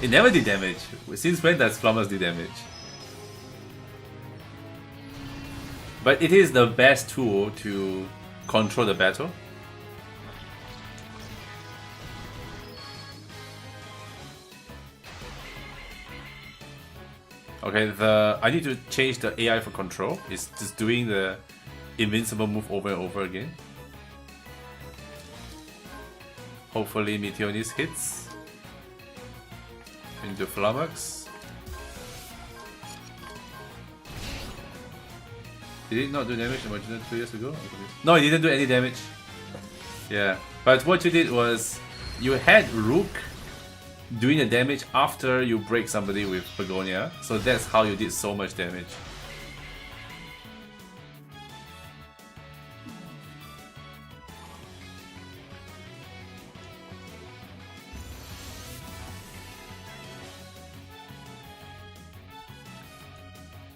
It never did damage. Since when does Flummox do damage? But it is the best tool to control the battle. Okay, I need to change the AI for control. It's just doing the invincible move over and over again. Hopefully Meteonis hits into Flummox. Did it not do damage originally 2 years ago? No, it didn't do any damage. Yeah, but what you did was you had Rook doing the damage after you break somebody with Begonia, so that's how you did so much damage.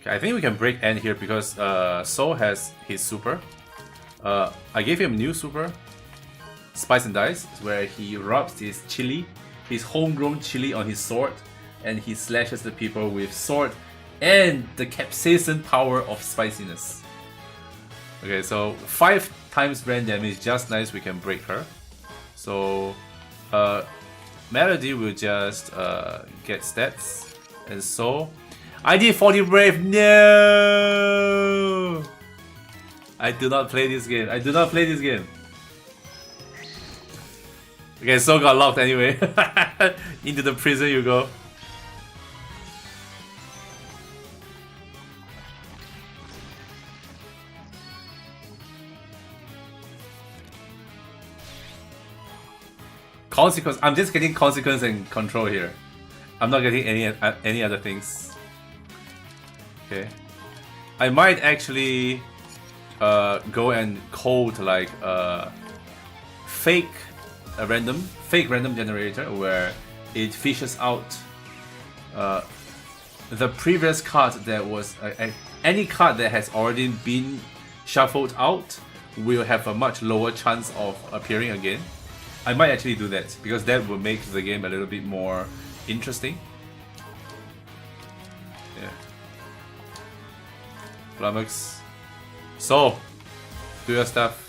I think we can break N here because Soul has his super. I gave him a new super, Spice and Dice, where he rubs his chili, his homegrown chili on his sword, and he slashes the people with sword and the capsaicin power of spiciness. Okay, so 5 times brand damage, just nice, we can break her. So Melody will just get stats, and so I did 40 brave. No, I do not play this game. I do not play this game. Okay, so got locked anyway. Into the prison you go. Consequence. I'm just getting consequence and control here. I'm not getting any other things. Okay. I might actually go and code like fake random generator where it fishes out the previous card that was any card that has already been shuffled out will have a much lower chance of appearing again. I might actually do that because that will make the game a little bit more interesting. Yeah. Flummox. So, do your stuff.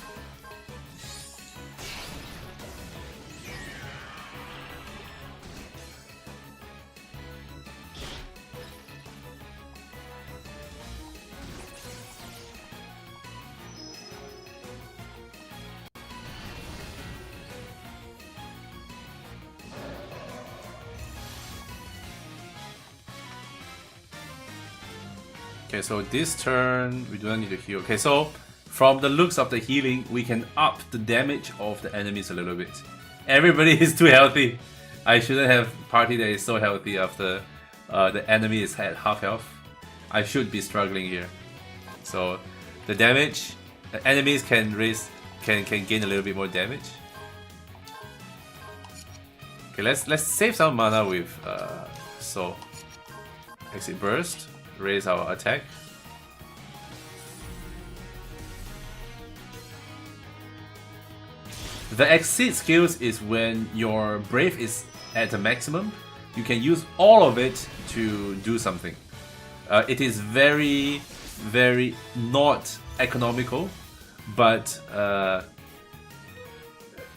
Okay, so this turn we do not need to heal. Okay, so from the looks of the healing, we can up the damage of the enemies a little bit. Everybody is too healthy. I shouldn't have party that is so healthy after the enemy is at half health. I should be struggling here. So the damage, the enemies can gain a little bit more damage. Okay, let's save some mana with so exit burst. Raise our attack. The exit skills is when your brave is at the maximum. You can use all of it to do something. It is very, very not economical, but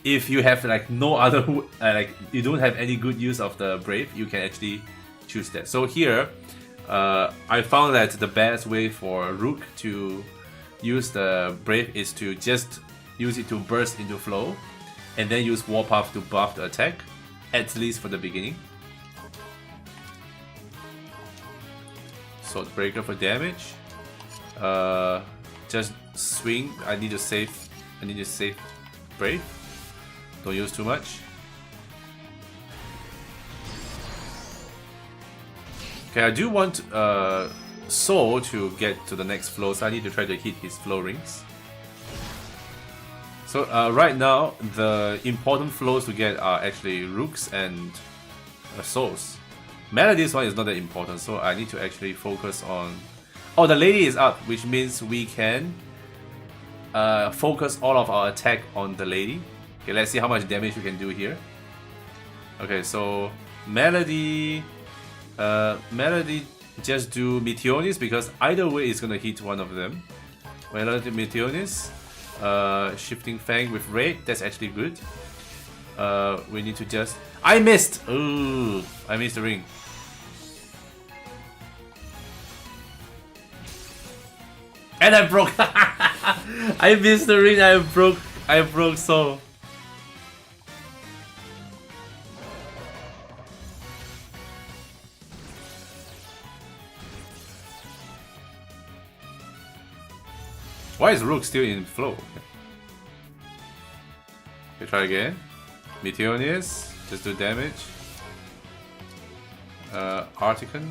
if you have like no other like you don't have any good use of the brave, you can actually choose that. So here. I found that the best way for Rook to use the Brave is to just use it to burst into flow and then use Warpath to buff the attack, at least for the beginning. Sword Breaker for damage. Just swing. I need to save Brave. Don't use too much. Okay, I do want Soul to get to the next flow, so I need to try to hit his flow rings. So right now, the important flows to get are actually Rooks and Souls. Melody's one is not that important, so I need to actually focus on... Oh, the Lady is up, which means we can focus all of our attack on the Lady. Okay, let's see how much damage we can do here. Okay, so Melody just do Meteonis because either way it's gonna hit one of them. Melody Meteonis, Shifting Fang with Raid, that's actually good. We need to just... I missed! Ooh, I missed the ring. And I broke! I missed the ring, I broke Soul. Why is Rook still in flow? Okay, try again. Meteonius, just do damage. Articon.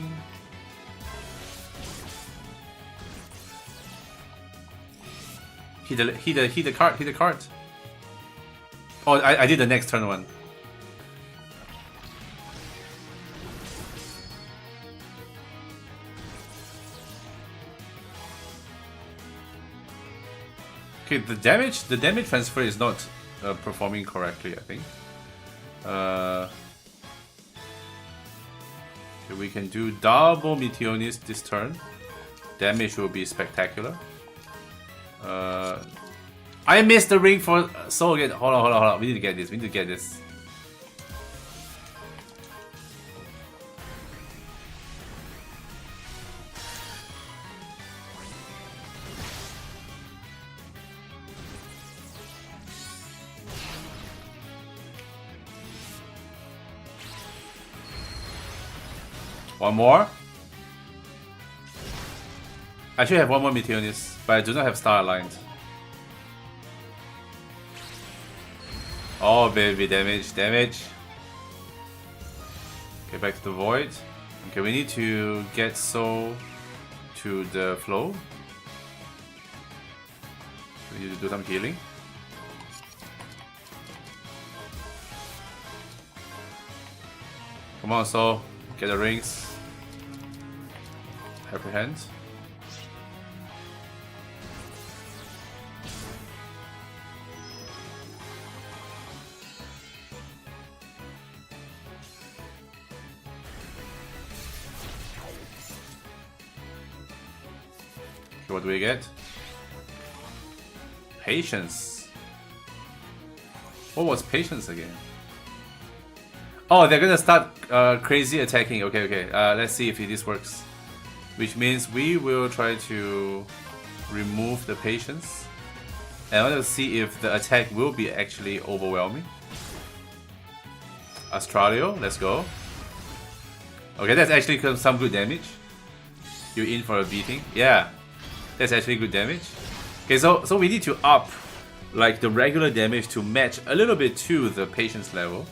Hit the card. Oh, I did the next turn one. Okay, the damage transfer is not performing correctly, I think. Okay, we can do double Meteonis this turn. Damage will be spectacular. I missed the ring for so again. Hold on. We need to get this. One more. I should have one more Meteonis, but I do not have Star Aligned. Oh baby, damage. Okay, back to the void. Okay, we need to get Soul to the flow. We need to do some healing. Come on, Soul, get the rings. Apprehend. Okay, what do we get? Patience. What was patience again? Oh, they're gonna start crazy attacking. Okay. Let's see if this works. Which means we will try to remove the patience. And I want to see if the attack will be actually overwhelming. Astralio, let's go. Okay, that's actually some good damage. You're in for a beating. Yeah, that's actually good damage. Okay, so we need to up like the regular damage to match a little bit to the patience level.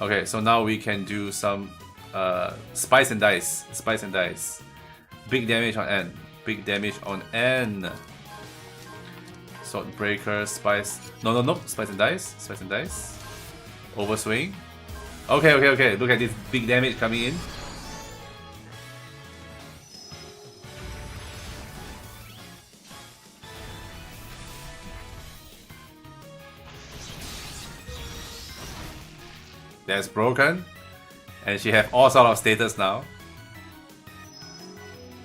Okay, so now we can do some spice and dice. Big damage on N. Sword breaker, spice. No. Spice and dice. Overswing. Okay. Look at this big damage coming in. That's broken. And she have all sort of status now.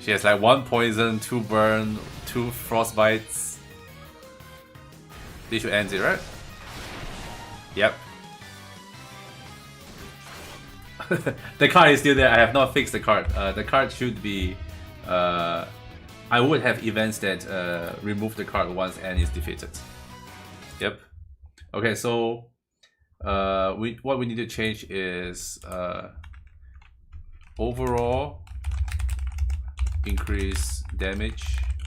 She has like 1 poison, 2 burn, 2 frostbites. This should end it, right? Yep. The card is still there. I have not fixed the card. The card should be... I would have events that remove the card once N is defeated. Yep. Okay, so... what we need to change is overall increase damage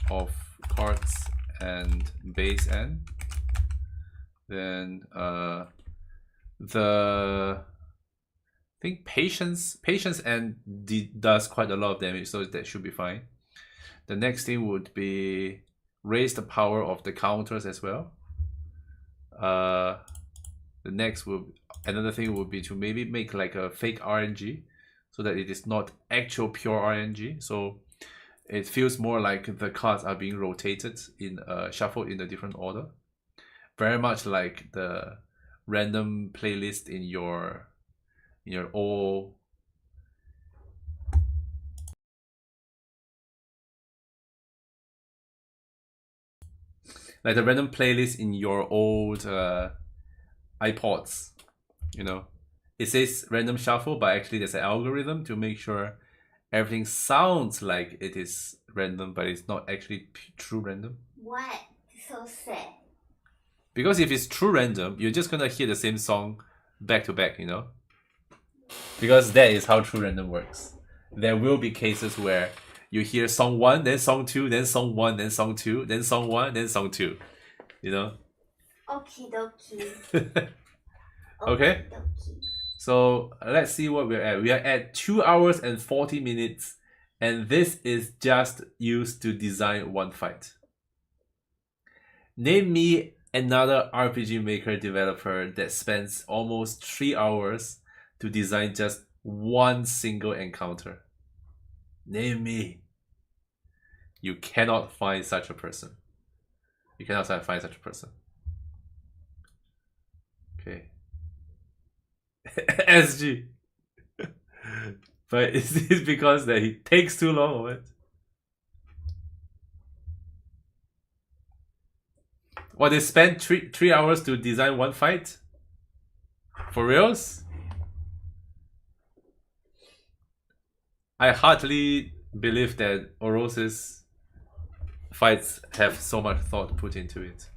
of cards and base N. Then I think patience N does quite a lot of damage, so that should be fine. The next thing would be raise the power of the counters as well. Another thing would be to maybe make like a fake RNG so that it is not actual pure RNG. So it feels more like the cards are being rotated in shuffled in a different order. Very much like the random playlist in your old iPods, you know, it says random shuffle, but actually there's an algorithm to make sure everything sounds like it is random, but it's not actually true random. What? So sad. Because if it's true random, you're just gonna hear the same song back to back, you know? Because that is how true random works. There will be cases where you hear song 1, then song 2, then song 1, then song 2, then song 1, then song 2. You know? Okie dokie. Okay. So let's see what we're at. We are at 2 hours and 40 minutes, and this is just used to design one fight. Name me another RPG Maker developer that spends almost 3 hours to design just one single encounter. Name me. You cannot find such a person. You cannot find such a person. Okay. SG. But is this because that it takes too long or what? Well, they spent three hours to design one fight? For reals? I hardly believe that Oros's fights have so much thought put into it.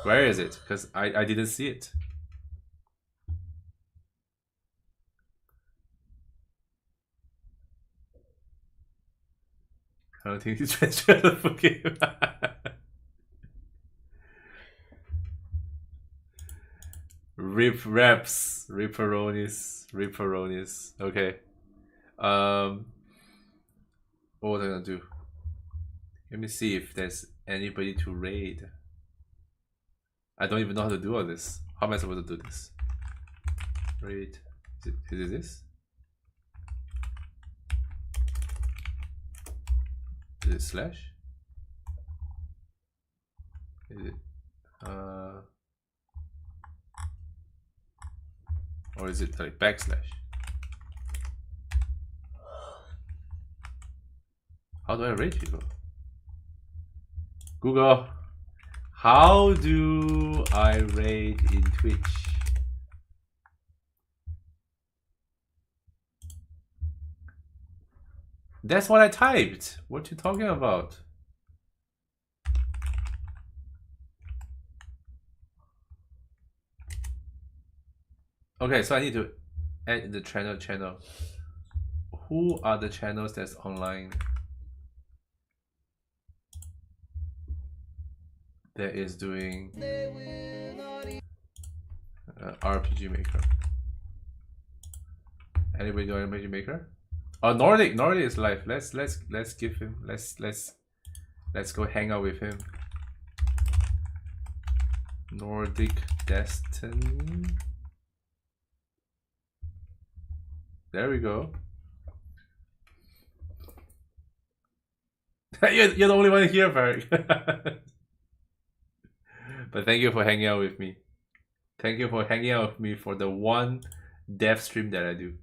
Where is it? Because I didn't see it. I don't think he's transferred the full game. Rip reps, Ripperonis. Okay. What was I gonna do? Let me see if there's anybody to raid. I don't even know how to do all this. How am I supposed to do this? Raid. Is it this? Is it slash? Is it or is it like backslash? How do I rate people? Google, how do I rate in Twitch? That's what I typed. What you talking about? Okay, so I need to add the channel. Who are the channels that's online? That is doing RPG Maker. Anybody do RPG Maker? Oh, Nordic is live. Let's give him. Let's go hang out with him. Nordic Destiny. There we go. you're the only one here, Varric. But thank you for hanging out with me. Thank you for hanging out with me for the one dev stream that I do.